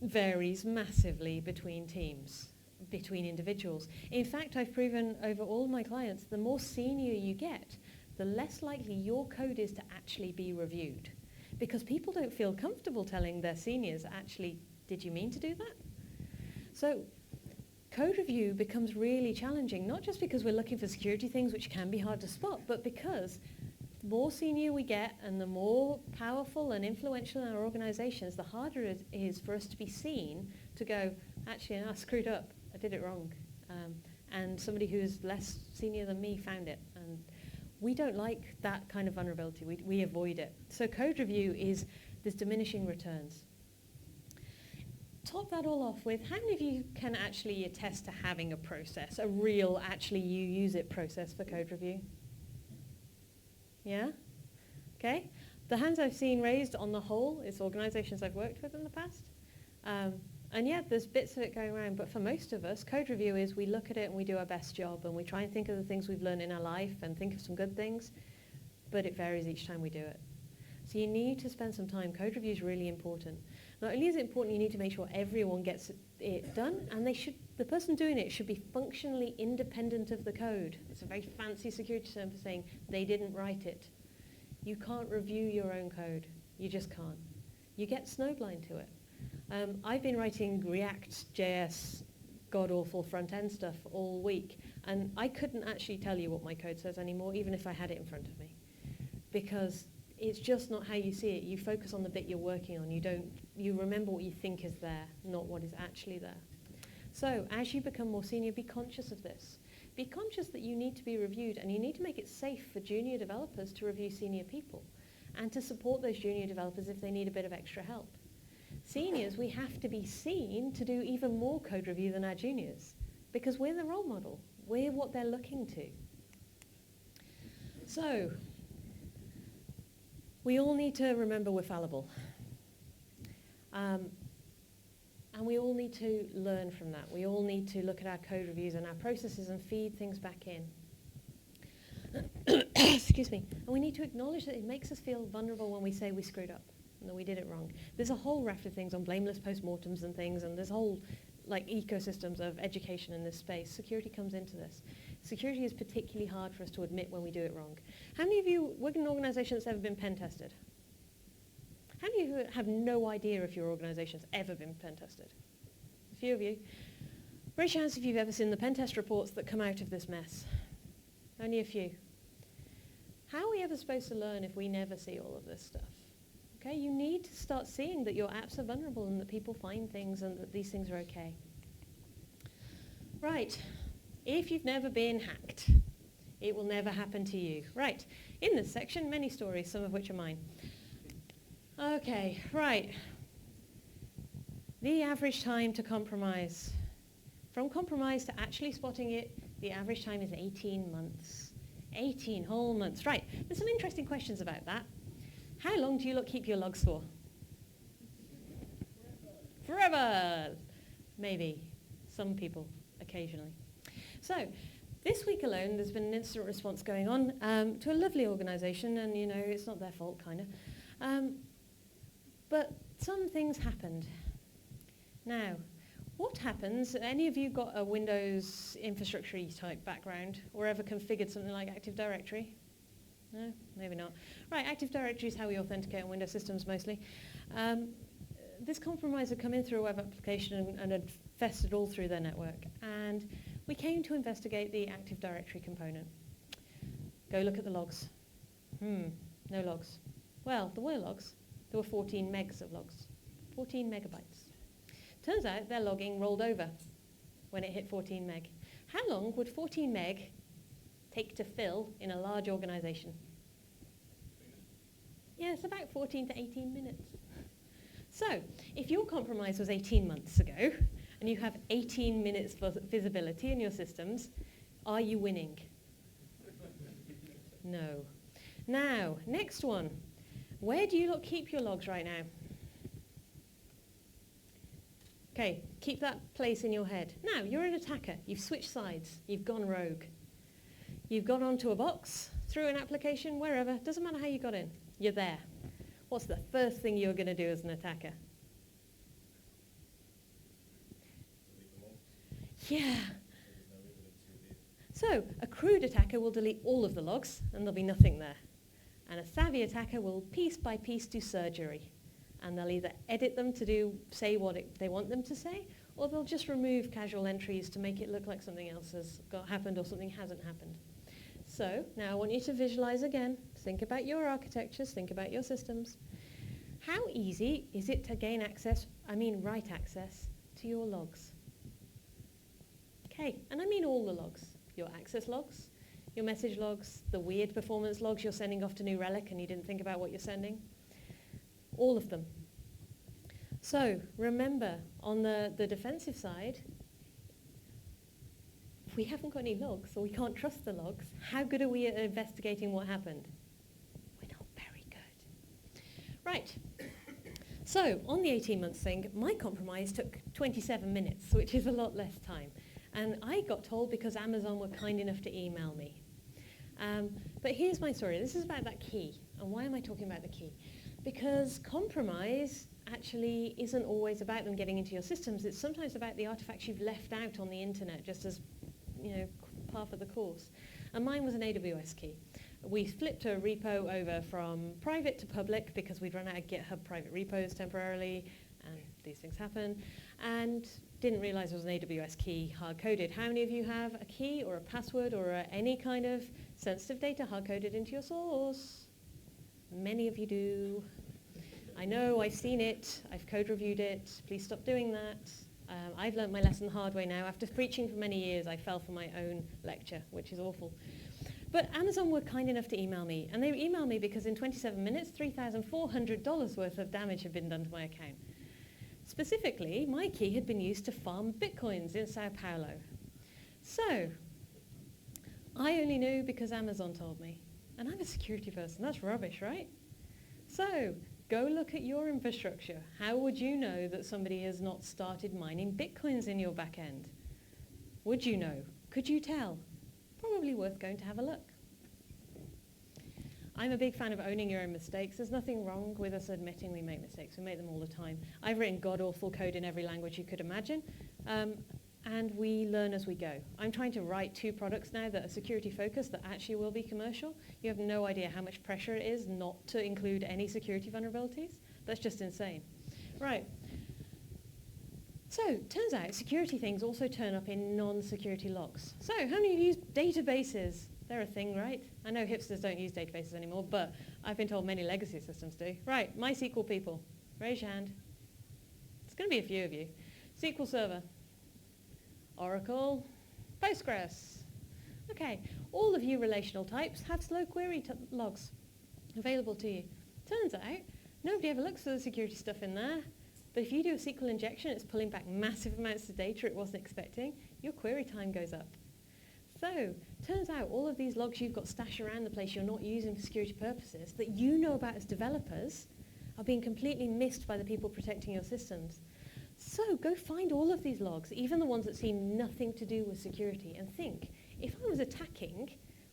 varies massively between teams, between individuals. In fact, I've proven over all my clients, the more senior you get, the less likely your code is to actually be reviewed. Because people don't feel comfortable telling their seniors, actually, did you mean to do that? So code review becomes really challenging, not just because we're looking for security things which can be hard to spot, but because the more senior we get and the more powerful and influential in our organizations, the harder it is for us to be seen to go, actually, I screwed up, I did it wrong. And somebody who's less senior than me found it. And we don't like that kind of vulnerability. We avoid it. So code review is this diminishing returns. Top that all off with, how many of you can actually attest to having a process, a real, actually you use it process for code review? Yeah? Okay. The hands I've seen raised on the whole is organizations I've worked with in the past. And yeah, there's bits of it going around, but for most of us, code review is we look at it and we do our best job and we try and think of the things we've learned in our life and think of some good things, but it varies each time we do it. So you need to spend some time. Code review is really important. Not only is it important, you need to make sure everyone gets it done, and the person doing it should be functionally independent of the code. It's a very fancy security term for saying they didn't write it. You can't review your own code. You just can't. You get snowblind to it. I've been writing React.js god-awful front-end stuff all week, and I couldn't actually tell you what my code says anymore, even if I had it in front of me, because it's just not how you see it. You focus on the bit you're working on. You remember what you think is there, not what is actually there. So as you become more senior, be conscious of this. Be conscious that you need to be reviewed, and you need to make it safe for junior developers to review senior people and to support those junior developers if they need a bit of extra help. Seniors, we have to be seen to do even more code review than our juniors because we're the role model. We're what they're looking to. So we all need to remember we're fallible. And we all need to learn from that. We all need to look at our code reviews and our processes and feed things back in. Excuse me. And we need to acknowledge that it makes us feel vulnerable when we say we screwed up and that we did it wrong. There's a whole raft of things on blameless postmortems and things, and there's whole ecosystems of education in this space. Security comes into this. Security is particularly hard for us to admit when we do it wrong. How many of you work in an organization that's ever been pen tested? How many of you have no idea if your organization's ever been pen tested? A few of you. Raise your hands if you've ever seen the pen test reports that come out of this mess. Only a few. How are we ever supposed to learn if we never see all of this stuff? Okay, you need to start seeing that your apps are vulnerable and that people find things and that these things are okay. Right, if you've never been hacked, it will never happen to you. Right, in this section, many stories, some of which are mine. Okay, right. The average time to compromise. From compromise to actually spotting it, the average time is 18 months. 18 whole months. Right, there's some interesting questions about that. How long do you keep your logs for? Forever. Maybe. Some people, occasionally. So, this week alone, there's been an incident response going on to a lovely organization, and it's not their fault, kind of. But some things happened. Now, what happens, any of you got a Windows infrastructure type background or ever configured something like Active Directory? No, maybe not. Right, Active Directory is how we authenticate on Windows systems mostly. This compromise had come in through a web application and had festered all through their network. And we came to investigate the Active Directory component. Go look at the logs. No logs. Well, there were logs. There were 14 megs of logs. 14 megabytes. Turns out their logging rolled over when it hit 14 meg. How long would 14 meg take to fill in a large organization? Yeah, it's about 14 to 18 minutes. So, if your compromise was 18 months ago, and you have 18 minutes visibility in your systems, are you winning? No. Now, next one. Where do you keep your logs right now? Okay, keep that place in your head. Now, you're an attacker. You've switched sides. You've gone rogue. You've gone onto a box, through an application, wherever. Doesn't matter how you got in. You're there. What's the first thing you're going to do as an attacker? Yeah. So, a crude attacker will delete all of the logs, and there'll be nothing there. And a savvy attacker will piece by piece do surgery. And they'll either edit them to say what they want them to say, or they'll just remove casual entries to make it look like something else has happened or something hasn't happened. So now I want you to visualize again. Think about your architectures, think about your systems. How easy is it to gain access, write access, to your logs? Okay, and I mean all the logs. Your access logs, your message logs, the weird performance logs you're sending off to New Relic and you didn't think about what you're sending. All of them. So remember, on the defensive side, if we haven't got any logs or we can't trust the logs, how good are we at investigating what happened? We're not very good. Right. So on the 18 months thing, my compromise took 27 minutes, which is a lot less time. And I got told because Amazon were kind enough to email me. But here's my story. This is about that key. And why am I talking about the key? Because compromise actually isn't always about them getting into your systems. It's sometimes about the artifacts you've left out on the internet, just as part of the course. And mine was an AWS key. We flipped a repo over from private to public because we'd run out of GitHub private repos temporarily, and these things happen, and didn't realize it was an AWS key hard-coded. How many of you have a key or a password or any kind of sensitive data hard-coded into your source? Many of you do. I know, I've seen it, I've code reviewed it, please stop doing that. I've learnt my lesson the hard way now. After preaching for many years, I fell for my own lecture, which is awful. But Amazon were kind enough to email me, and they emailed me because in 27 minutes, $3,400 worth of damage had been done to my account. Specifically, my key had been used to farm bitcoins in Sao Paulo. So, I only knew because Amazon told me. And I'm a security person, that's rubbish, right? So, go look at your infrastructure. How would you know that somebody has not started mining bitcoins in your back end? Would you know? Could you tell? Probably worth going to have a look. I'm a big fan of owning your own mistakes. There's nothing wrong with us admitting we make mistakes. We make them all the time. I've written god-awful code in every language you could imagine. And we learn as we go. I'm trying to write 2 products now that are security focused that actually will be commercial. You have no idea how much pressure it is not to include any security vulnerabilities. That's just insane. Right. So, turns out security things also turn up in non-security logs. So, how many of you use databases? They're a thing, right? I know hipsters don't use databases anymore, but I've been told many legacy systems do. Right, MySQL people, raise your hand. It's going to be a few of you. SQL Server. Oracle, Postgres. Okay, all of you relational types have slow query logs available to you. Turns out, nobody ever looks for the security stuff in there, but if you do a SQL injection, it's pulling back massive amounts of data it wasn't expecting, your query time goes up. So, turns out all of these logs you've got stashed around the place you're not using for security purposes that you know about as developers are being completely missed by the people protecting your systems. So go find all of these logs, even the ones that seem nothing to do with security, and think, if I was attacking,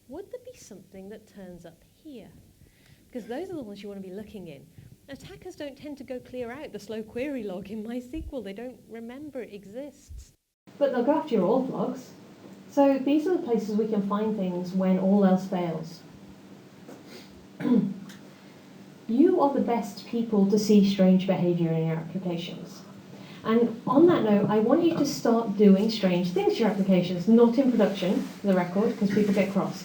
would there be something that turns up here? Because those are the ones you want to be looking in. Attackers don't tend to go clear out the slow query log in MySQL. They don't remember it exists. But they'll go after your old logs. So these are the places we can find things when all else fails. You are the best people to see strange behavior in your applications. And on that note, I want you to start doing strange things to your applications, not in production, for the record, because people get cross.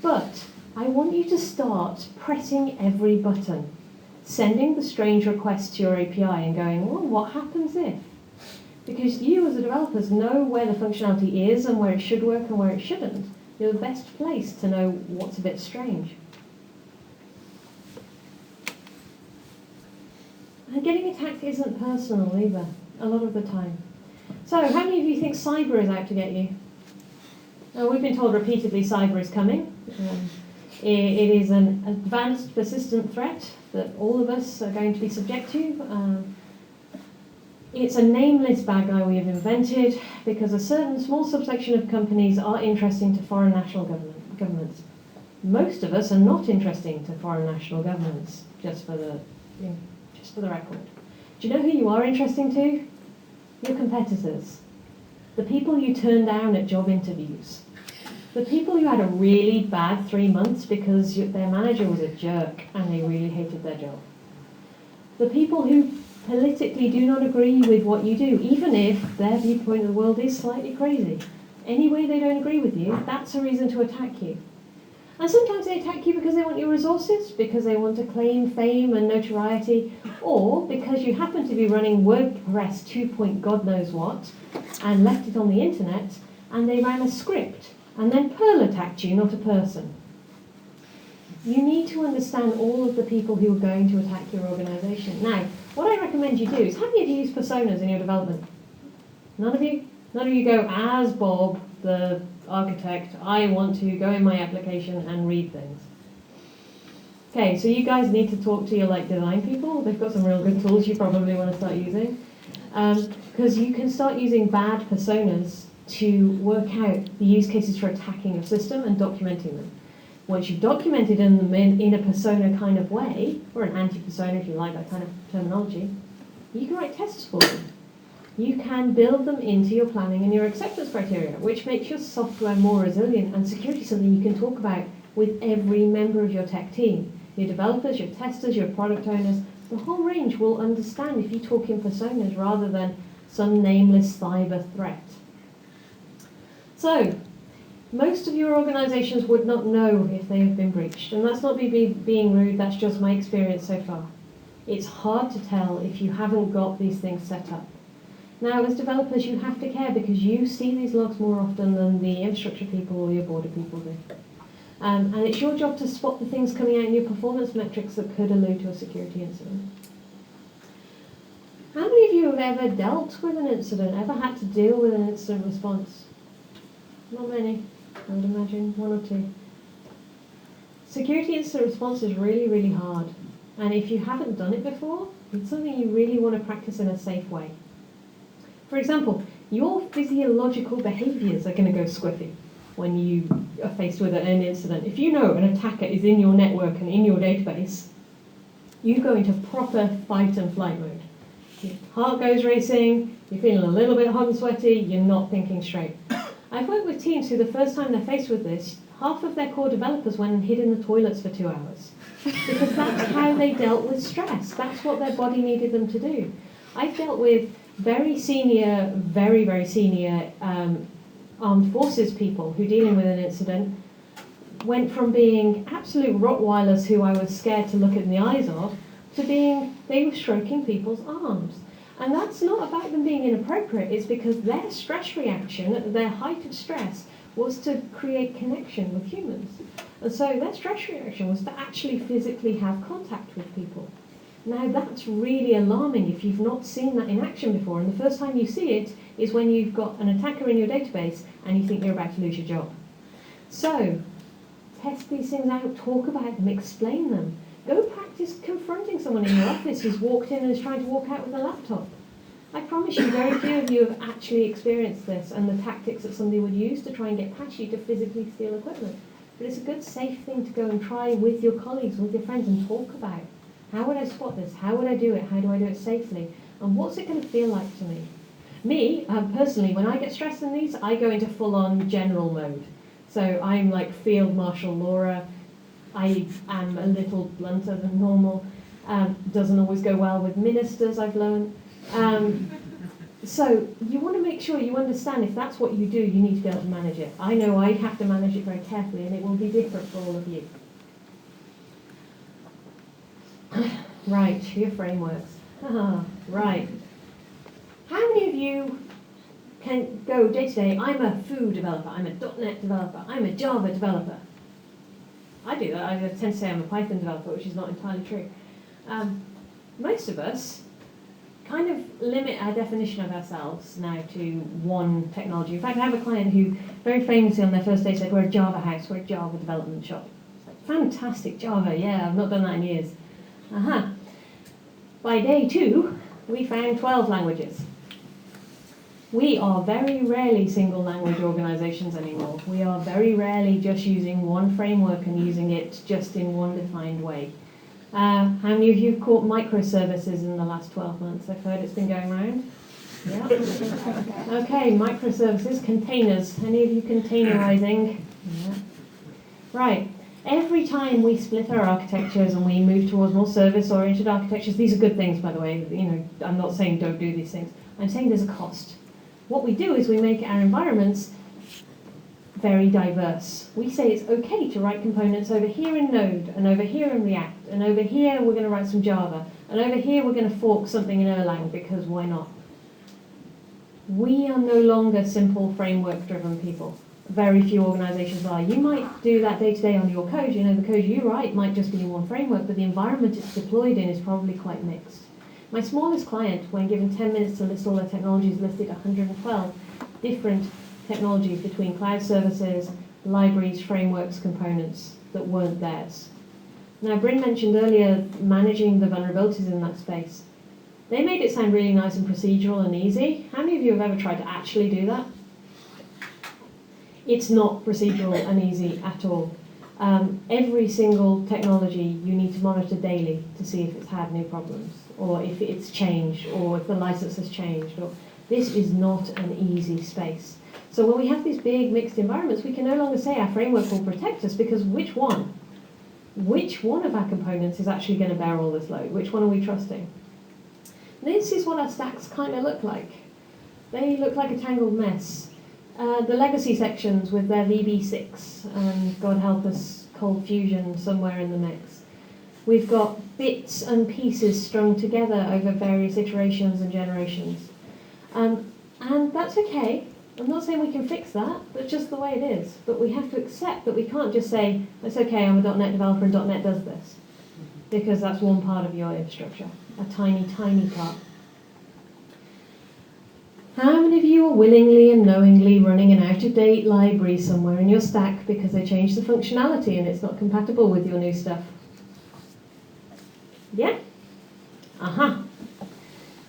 But I want you to start pressing every button, sending the strange request to your API and going, well, what happens if? Because you as a developers know where the functionality is and where it should work and where it shouldn't. You're the best place to know what's a bit strange. And getting attacked isn't personal either, a lot of the time. So how many of you think cyber is out to get you? We've been told repeatedly cyber is coming. It is an advanced persistent threat that all of us are going to be subject to. It's a nameless bad guy we have invented because a certain small subsection of companies are interesting to foreign national governments. Most of us are not interesting to foreign national governments, just for the record. Do you know who you are interesting to? Your competitors. The people you turn down at job interviews. The people who had a really bad 3 months because their manager was a jerk and they really hated their job. The people who politically do not agree with what you do, even if their viewpoint of the world is slightly crazy. Any way they don't agree with you, that's a reason to attack you. And sometimes they attack you because they want your resources, because they want to claim fame and notoriety, or because you happen to be running WordPress 2. God knows what, and left it on the internet, and they ran a script, and then Perl attacked you, not a person. You need to understand all of the people who are going to attack your organization. Now, what I recommend you do is, how many of you use personas in your development? None of you? None of you go, as Bob, the architect, I want to go in my application and read things. Okay, so you guys need to talk to your design people. They've got some real good tools you probably want to start using. Because you can start using bad personas to work out the use cases for attacking your system and documenting them. Once you've documented them in a persona kind of way, or an anti-persona if you like that kind of terminology, you can write tests for them. You can build them into your planning and your acceptance criteria, which makes your software more resilient, and security is something you can talk about with every member of your tech team. Your developers, your testers, your product owners, the whole range will understand if you talk in personas rather than some nameless cyber threat. So, most of your organizations would not know if they have been breached, and that's not me being rude, that's just my experience so far. It's hard to tell if you haven't got these things set up. Now, as developers, you have to care because you see these logs more often than the infrastructure people or your border people do. And it's your job to spot the things coming out in your performance metrics that could allude to a security incident. How many of you have ever dealt with an incident, ever had to deal with an incident response? Not many, I would imagine, 1 or 2. Security incident response is really, really hard. And if you haven't done it before, it's something you really want to practice in a safe way. For example, your physiological behaviors are going to go squiffy when you are faced with an incident. If you know an attacker is in your network and in your database, you go into proper fight and flight mode. Your heart goes racing, you're feeling a little bit hot and sweaty, you're not thinking straight. I've worked with teams who the first time they're faced with this, half of their core developers went and hid in the toilets for 2 hours. Because that's how they dealt with stress. That's what their body needed them to do. I've dealt with very senior, very, very senior armed forces people who, dealing with an incident, went from being absolute Rottweilers who I was scared to look in the eyes of, to being, they were stroking people's arms. And that's not about them being inappropriate, it's because their stress reaction, at their height of stress, was to create connection with humans. And so their stress reaction was to actually physically have contact with people. Now that's really alarming if you've not seen that in action before, and the first time you see it is when you've got an attacker in your database and you think you're about to lose your job. So, test these things out, talk about them, explain them. Go practice confronting someone in your office who's walked in and is trying to walk out with a laptop. I promise you, very few of you have actually experienced this and the tactics that somebody would use to try and get past you to physically steal equipment. But it's a good, safe thing to go and try with your colleagues, with your friends, and talk about. How would I spot this? How would I do it? How do I do it safely? And what's it going to feel like to me? Me, personally, when I get stressed in these, I go into full-on general mode. So I'm like Field Marshal Laura. I am a little blunter than normal. Doesn't always go well with ministers, I've learned. So you want to make sure you understand if that's what you do, you need to be able to manage it. I know I have to manage it very carefully, and it will be different for all of you. Right, your frameworks. Right. How many of you can go day to day, I'm a Foo developer, I'm a .NET developer, I'm a Java developer? I do that. I tend to say I'm a Python developer, which is not entirely true. Most of us kind of limit our definition of ourselves now to one technology. In fact, I have a client who very famously on their first day said, we're a Java house, we're a Java development shop. It's like, Fantastic, Java, yeah, I've not done that in years. By day 2, we found 12 languages. We are very rarely single language organizations anymore. We are very rarely just using one framework and using it just in one defined way. How many of you have caught microservices in the last 12 months? I've heard it's been going around. Yeah. Okay, microservices, containers. Any of you containerizing? Yeah. Right. Every time we split our architectures and we move towards more service-oriented architectures, these are good things, by the way. I'm not saying don't do these things. I'm saying there's a cost. What we do is we make our environments very diverse. We say it's okay to write components over here in Node, and over here in React, and over here we're going to write some Java, and over here we're going to fork something in Erlang, because why not? We are no longer simple framework-driven people. Very few organizations are. You might do that day-to-day on your code. The code you write might just be in one framework, but the environment it's deployed in is probably quite mixed. My smallest client, when given 10 minutes to list all their technologies, listed 112 different technologies between cloud services, libraries, frameworks, components that weren't theirs. Now, Bryn mentioned earlier managing the vulnerabilities in that space. They made it sound really nice and procedural and easy. How many of you have ever tried to actually do that? It's not procedural and easy at all. Every single technology you need to monitor daily to see if it's had new problems, or if it's changed, or if the license has changed. This is not an easy space. So when we have these big mixed environments, we can no longer say our framework will protect us, because which one of our components is actually going to bear all this load? Which one are we trusting? This is what our stacks kind of look like. They look like a tangled mess. The legacy sections with their VB6, and God help us, Cold Fusion somewhere in the mix. We've got bits and pieces strung together over various iterations and generations. And that's okay. I'm not saying we can fix that, that's just the way it is. But we have to accept that we can't just say, it's okay, I'm a .NET developer and .NET does this. Because that's one part of your infrastructure, a tiny, tiny part. How many of you are willingly and knowingly running an out-of-date library somewhere in your stack because they changed the functionality and it's not compatible with your new stuff? Yeah?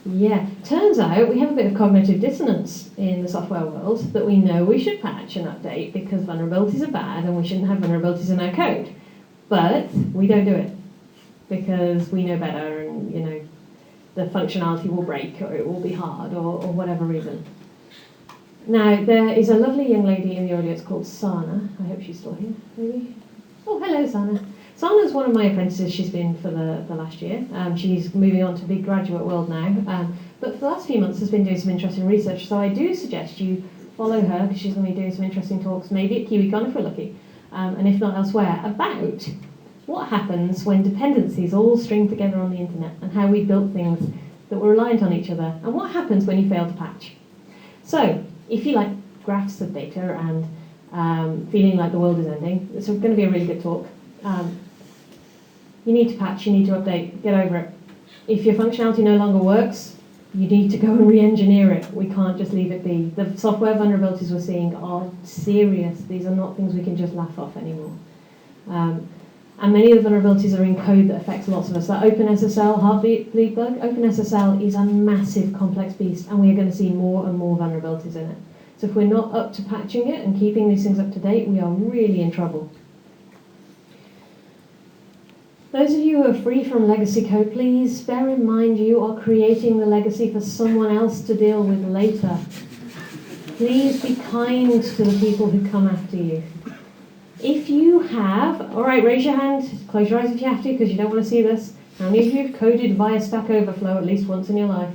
Yeah. Turns out we have a bit of cognitive dissonance in the software world, that we know we should patch and update because vulnerabilities are bad and we shouldn't have vulnerabilities in our code. But we don't do it because we know better, and the functionality will break, or it will be hard, or whatever reason. Now, there is a lovely young lady in the audience called Sana. I hope she's still here, maybe. Oh, hello, Sana. Sana's one of my apprentices. She's been for the last year. She's moving on to the graduate world now. But for the last few months has been doing some interesting research. So I do suggest you follow her, because she's going to be doing some interesting talks, maybe at KiwiCon if we're lucky, and if not elsewhere, about what happens when dependencies all string together on the internet, and how we built things that were reliant on each other, and what happens when you fail to patch. So, if you like graphs of data and feeling like the world is ending, it's going to be a really good talk. You need to patch, you need to update, get over it. If your functionality no longer works, you need to go and re-engineer it. We can't just leave it be. The software vulnerabilities we're seeing are serious. These are not things we can just laugh off anymore. And many of the vulnerabilities are in code that affects lots of us. That OpenSSL heartbeat bug, OpenSSL is a massive complex beast, and we are going to see more and more vulnerabilities in it. So if we're not up to patching it and keeping these things up to date, we are really in trouble. Those of you who are free from legacy code, please bear in mind you are creating the legacy for someone else to deal with later. Please be kind to the people who come after you. If you have, all right, raise your hand, close your eyes if you have to, because you don't want to see this. How many of you have coded via Stack Overflow at least once in your life?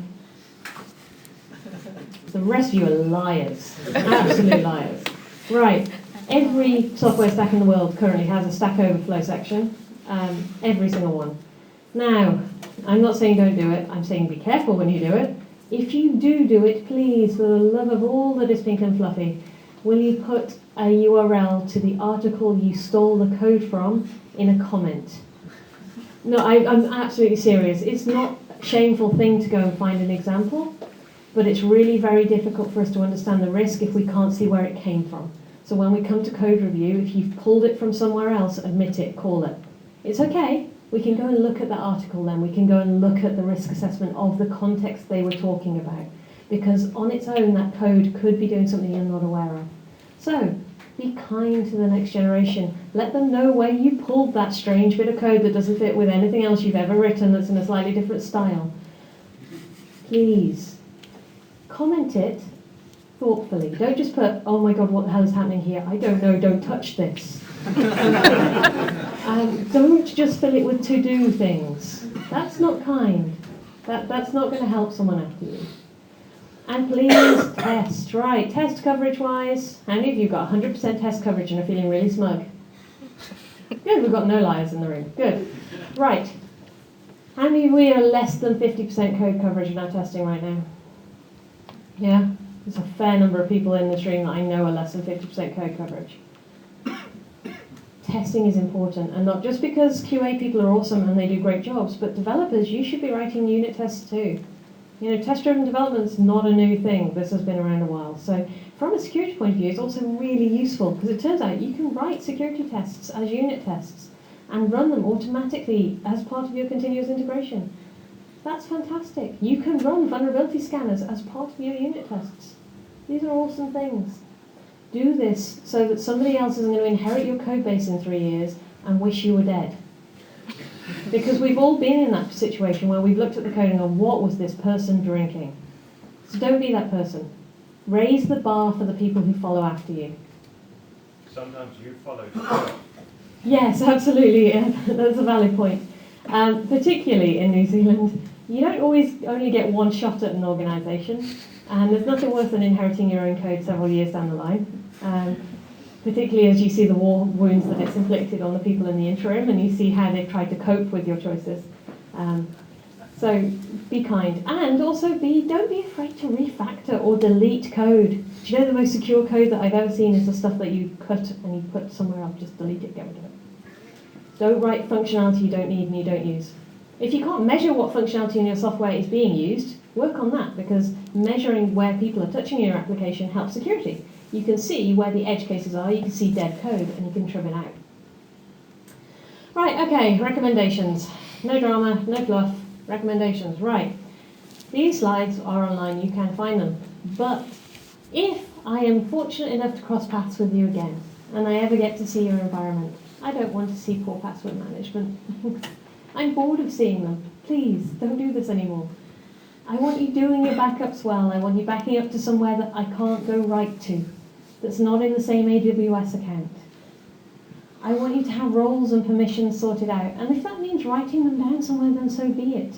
The rest of you are liars, absolute liars. Right, every software stack in the world currently has a Stack Overflow section, every single one. Now, I'm not saying don't do it, I'm saying be careful when you do it. If you do it, please, for the love of all that is pink and fluffy, will you put a URL to the article you stole the code from in a comment? No, I'm absolutely serious. It's not a shameful thing to go and find an example, but it's really very difficult for us to understand the risk if we can't see where it came from. So when we come to code review, if you've pulled it from somewhere else, admit it, call it. It's okay. We can go and look at that article then. We can go and look at the risk assessment of the context they were talking about. Because on its own, that code could be doing something you're not aware of. So be kind to the next generation. Let them know where you pulled that strange bit of code that doesn't fit with anything else you've ever written that's in a slightly different style. Please comment it thoughtfully. Don't just put, oh my God, what the hell is happening here? I don't know, don't touch this. Don't just fill it with to-do things. That's not kind. That's not going to help someone after you. And please test, right, test coverage-wise. How many of you got 100% test coverage and are feeling really smug? Good, we've got no liars in the room. Good. Right. How many of you are less than 50% code coverage in our testing right now? Yeah? There's a fair number of people in this room that I know are less than 50% code coverage. Testing is important, and not just because QA people are awesome and they do great jobs, but developers, you should be writing unit tests too. You know, test-driven development is not a new thing. This has been around a while. So from a security point of view, it's also really useful because it turns out you can write security tests as unit tests and run them automatically as part of your continuous integration. That's fantastic. You can run vulnerability scanners as part of your unit tests. These are awesome things. Do this so that somebody else isn't going to inherit your code base in 3 years and wish you were dead. Because we've all been in that situation where we've looked at the code and gone, what was this person drinking? So don't be that person. Raise the bar for the people who follow after you. Sometimes you follow yourself. Yes, absolutely. That's a valid point. Particularly in New Zealand, you don't always only get one shot at an organisation, and there's nothing worse than inheriting your own code several years down the line. Particularly as you see the war wounds that it's inflicted on the people in the interim, and you see how they've tried to cope with your choices. So be kind, and also don't be afraid to refactor or delete code. Do you know the most secure code that I've ever seen is the stuff that you cut and you put somewhere else, just delete it, get rid of it. Don't write functionality you don't need and you don't use. If you can't measure what functionality in your software is being used, work on that, because measuring where people are touching your application helps security. You can see where the edge cases are, you can see dead code, and you can trim it out. Right, okay, recommendations. No drama, no fluff, recommendations. Right, these slides are online, you can find them. But if I am fortunate enough to cross paths with you again, and I ever get to see your environment, I don't want to see poor password management. I'm bored of seeing them. Please, don't do this anymore. I want you doing your backups well. I want you backing up to somewhere that I can't go right to, that's not in the same AWS account. I want you to have roles and permissions sorted out. And if that means writing them down somewhere, then so be it.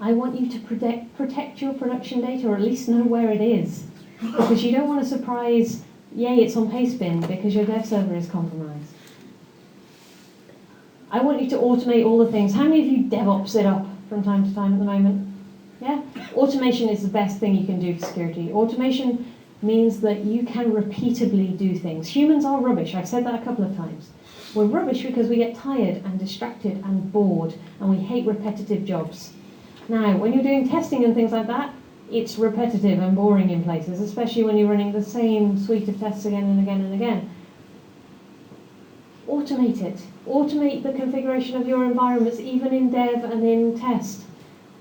I want you to protect your production data, or at least know where it is. Because you don't want a surprise, yay, it's on Pastebin, because your dev server is compromised. I want you to automate all the things. How many of you DevOps it up from time to time at the moment? Yeah? Automation is the best thing you can do for security. Automation means that you can repeatably do things. Humans are rubbish. I've said that a couple of times. We're rubbish because we get tired and distracted and bored, and we hate repetitive jobs. Now, when you're doing testing and things like that, it's repetitive and boring in places, especially when you're running the same suite of tests again and again and again. Automate it. Automate the configuration of your environments, even in dev and in test.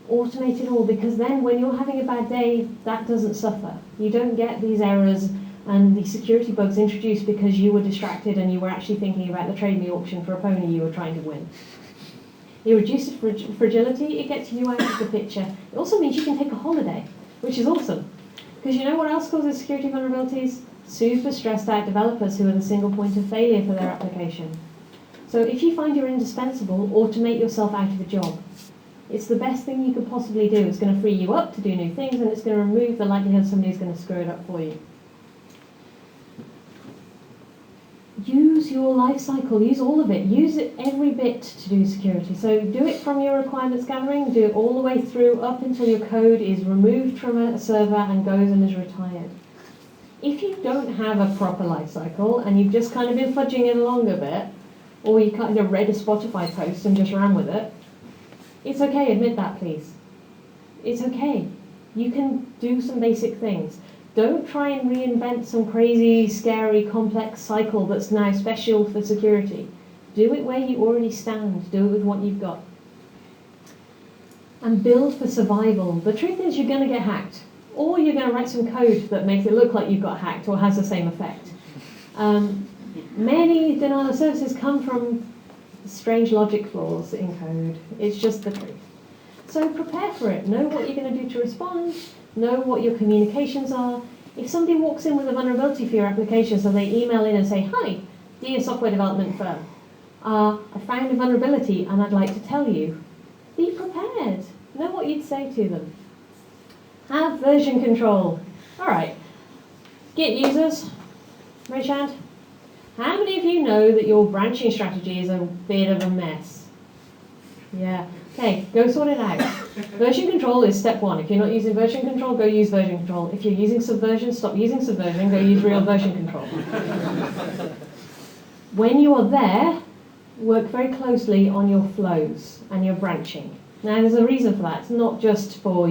Automate it all, because then when you're having a bad day, that doesn't suffer. You don't get these errors and these security bugs introduced because you were distracted and you were actually thinking about the trade me auction for a pony you were trying to win. You reduce fragility, it gets you out of the picture. It also means you can take a holiday, which is awesome. Because you know what else causes security vulnerabilities? Super stressed out developers who are the single point of failure for their application. So if you find you're indispensable, automate yourself out of a job. It's the best thing you could possibly do. It's going to free you up to do new things, and it's going to remove the likelihood somebody's going to screw it up for you. Use your life cycle, use all of it. Use it every bit to do security. So do it from your requirements gathering, do it all the way through up until your code is removed from a server and goes and is retired. If you don't have a proper life cycle and you've just kind of been fudging it along a bit, or you kind of read a Spotify post and just ran with it, it's okay, admit that please. It's okay. You can do some basic things. Don't try and reinvent some crazy, scary, complex cycle that's now special for security. Do it where you already stand. Do it with what you've got. And build for survival. The truth is you're going to get hacked. Or you're going to write some code that makes it look like you've got hacked or has the same effect. Many denial of services come from strange logic flaws in code. It's just the truth. So prepare for it. Know what you're going to do to respond. Know what your communications are. If somebody walks in with a vulnerability for your application, so they email in and say, "Hi, dear software development firm, I found a vulnerability and I'd like to tell you." Be prepared. Know what you'd say to them. Have version control. All right. Git users, raise your hand. How many of you know that your branching strategy is a bit of a mess? Yeah. Okay, go sort it out. Version control is step one. If you're not using version control, go use version control. If you're using Subversion, stop using Subversion, go use real version control. When you are there, work very closely on your flows and your branching. Now, there's a reason for that. It's not just for,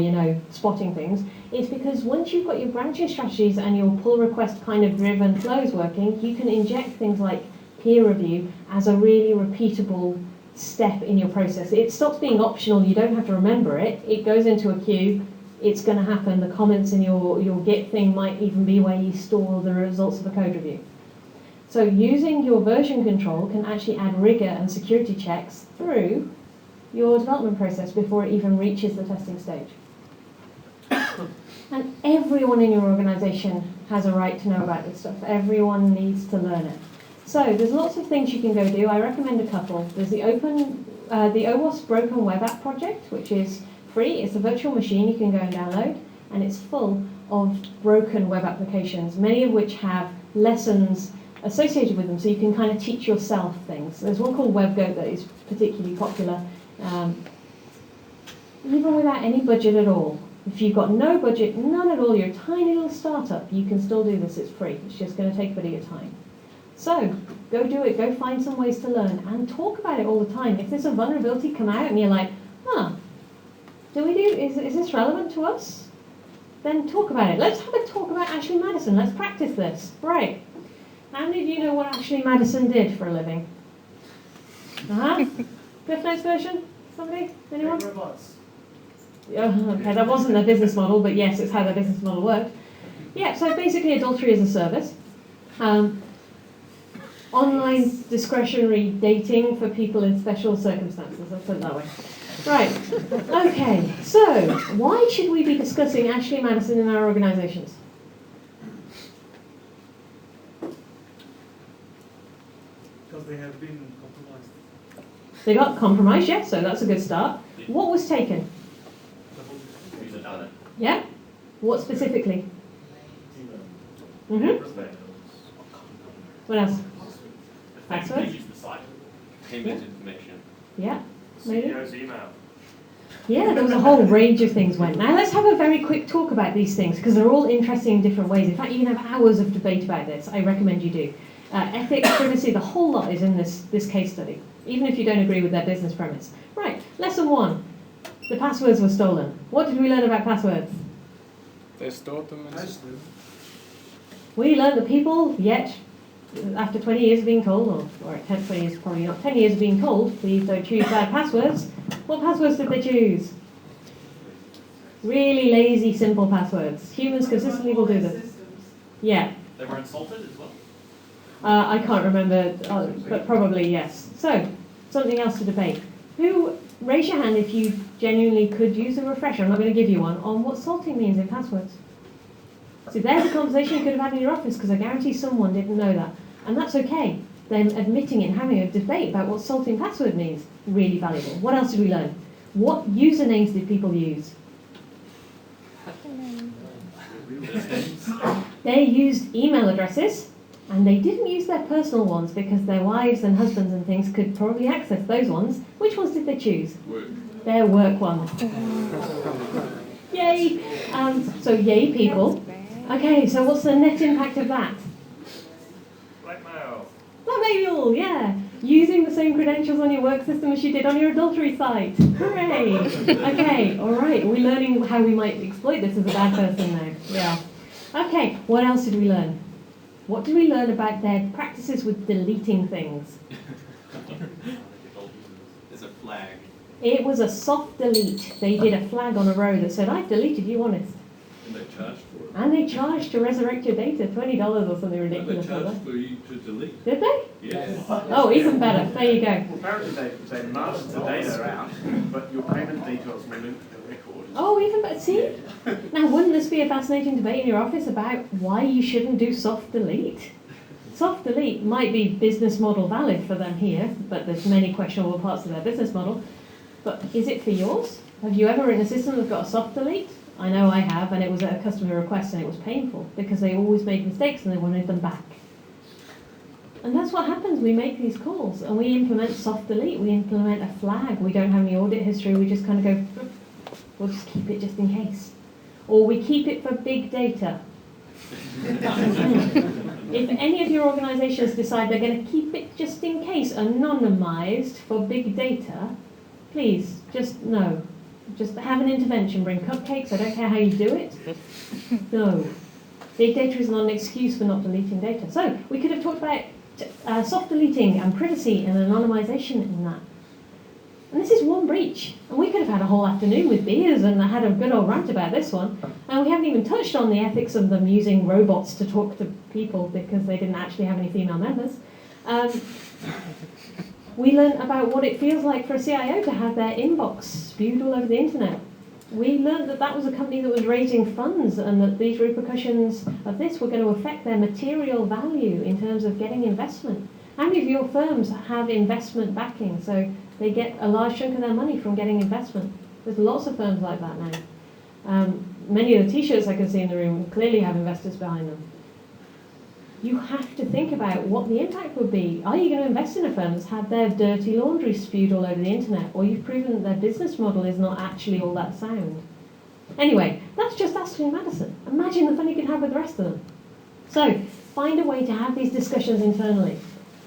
spotting things. It's because once you've got your branching strategies and your pull request kind of driven flows working, you can inject things like peer review as a really repeatable step in your process. It stops being optional. You don't have to remember it. It goes into a queue. It's going to happen. The comments in your Git thing might even be where you store the results of a code review. So using your version control can actually add rigor and security checks through your development process before it even reaches the testing stage. And everyone in your organization has a right to know about this stuff. Everyone needs to learn it. So there's lots of things you can go do. I recommend a couple. There's the OWASP Broken Web App project, which is free. It's a virtual machine you can go and download, and it's full of broken web applications, many of which have lessons associated with them, so you can kind of teach yourself things. There's one called WebGoat that is particularly popular. Even without any budget at all. If you've got no budget, none at all, you're a tiny little startup, you can still do this. It's free. It's just going to take a bit of your time. So go do it. Go find some ways to learn and talk about it all the time. If there's a vulnerability come out and you're like, is this relevant to us? Then talk about it. Let's have a talk about Ashley Madison. Let's practice this. Right. How many of you know what Ashley Madison did for a living? Cliff Notes version? Somebody? Anyone? Robots. Okay, that wasn't their business model, but yes, it's how their business model worked. Yeah, so basically adultery as a service. Online discretionary dating for people in special circumstances, let's put it that way. Right, okay, so why should we be discussing Ashley Madison in our organizations? Because they have been compromised. They got compromised, yes, so that's a good start. What was taken? Yeah? What specifically? What else? Passwords? Payment information. Yeah, maybe? CEO's email. Yeah, there was a whole range of things went. Now let's have a very quick talk about these things, because they're all interesting in different ways. In fact, you can have hours of debate about this. I recommend you do. Ethics, privacy, the whole lot is in this case study, even if you don't agree with their business premise. Right, lesson 1. The passwords were stolen. What did we learn about passwords? They stored them and We learned that people, yet, after 20 years of being told, or 20 years, probably not, 10 years of being told, please don't choose bad passwords. What passwords did they choose? Really lazy, simple passwords. Humans consistently will do this. Yeah. They were insulted as well? I can't remember, but probably yes. So, something else to debate. Raise your hand if you genuinely could use a refresher, I'm not going to give you one, on what salting means in passwords. So there's a conversation you could have had in your office, because I guarantee someone didn't know that. And that's okay. Then admitting it and having a debate about what salting password means, really valuable. What else did we learn? What usernames did people use? They used email addresses, and they didn't use their personal ones because their wives and husbands and things could probably access those ones. Which ones did they choose? Work. Their work ones. Yay! So yay, people. Okay, so what's the net impact of that? Blackmail. Blackmail, yeah. Using the same credentials on your work system as you did on your adultery site. Hooray! Okay, all right. We're learning how we might exploit this as a bad person now. Yeah. Okay, what else did we learn? What did we learn about their practices with deleting things? There's a flag. It was a soft delete. They did a flag on a row that said, I've deleted you, honest. And they charged for it. And they charged to resurrect your data, $20 or something And they ridiculous like charged that. for you to delete. Did they? Yes. Oh, even better. There you go. Well, apparently they masked the data out, but your payment details were linked to the record. Oh, even better. See? Now, wouldn't this be a fascinating debate in your office about why you shouldn't do soft delete? Soft delete might be business model valid for them here, but there's many questionable parts of their business model. But is it for yours? Have you ever written a system that's got a soft delete? I know I have, and it was at a customer request, and it was painful because they always made mistakes and they wanted them back. And that's what happens. We make these calls and we implement soft delete. We implement a flag. We don't have any audit history. We just kind of go, we'll just keep it just in case. Or we keep it for big data. If any of your organizations decide they're going to keep it just in case, anonymized for big data, please, just no. Just have an intervention. Bring cupcakes. I don't care how you do it. No. Big data is not an excuse for not deleting data. So we could have talked about soft deleting and privacy and anonymization in that. And this is one breach. And we could have had a whole afternoon with beers and had a good old rant about this one. And we haven't even touched on the ethics of them using robots to talk to people because they didn't actually have any female members. We learned about what it feels like for a CIO to have their inbox spewed all over the internet. We learned that that was a company that was raising funds and that these repercussions of this were going to affect their material value in terms of getting investment. How many of your firms have investment backing, so they get a large chunk of their money from getting investment? There's lots of firms like that now. Many of the t-shirts I can see in the room clearly have investors behind them. You have to think about what the impact would be. Are you going to invest in a firm that's had their dirty laundry spewed all over the internet, or you've proven that their business model is not actually all that sound? Anyway, that's just Ashley Madison. Imagine the fun you can have with the rest of them. So, find a way to have these discussions internally.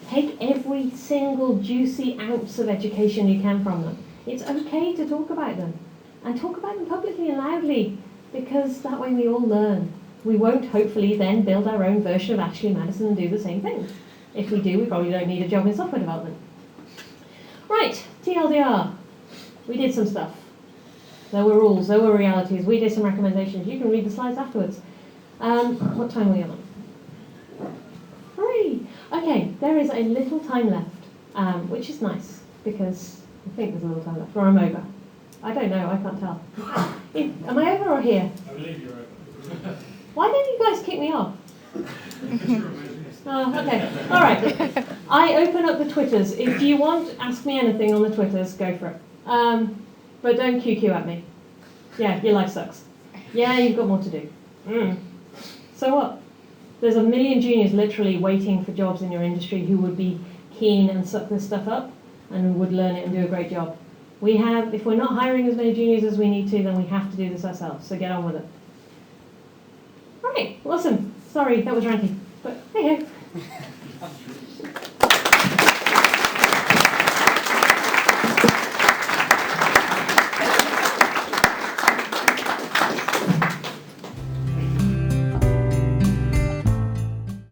Take every single juicy ounce of education you can from them. It's okay to talk about them. And talk about them publicly and loudly, because that way we all learn. We won't hopefully then build our own version of Ashley Madison and do the same thing. If we do, we probably don't need a job in software development. Right, TLDR. We did some stuff. There were rules, there were realities. We did some recommendations. You can read the slides afterwards. What time are we on? 3. Okay, there is a little time left, which is nice, because I think there's a little time left, or I'm over. I don't know, I can't tell. Am I over or here? I believe you're over. Why don't you guys kick me off? Oh, okay. All right. I open up the Twitters. If you want, ask me anything on the Twitters, go for it. But don't QQ at me. Yeah, your life sucks. Yeah, you've got more to do. So what? There's a million juniors literally waiting for jobs in your industry who would be keen and suck this stuff up and would learn it and do a great job. If we're not hiring as many juniors as we need to, then we have to do this ourselves. So get on with it. All right, awesome. Sorry, that was ranty, but hey.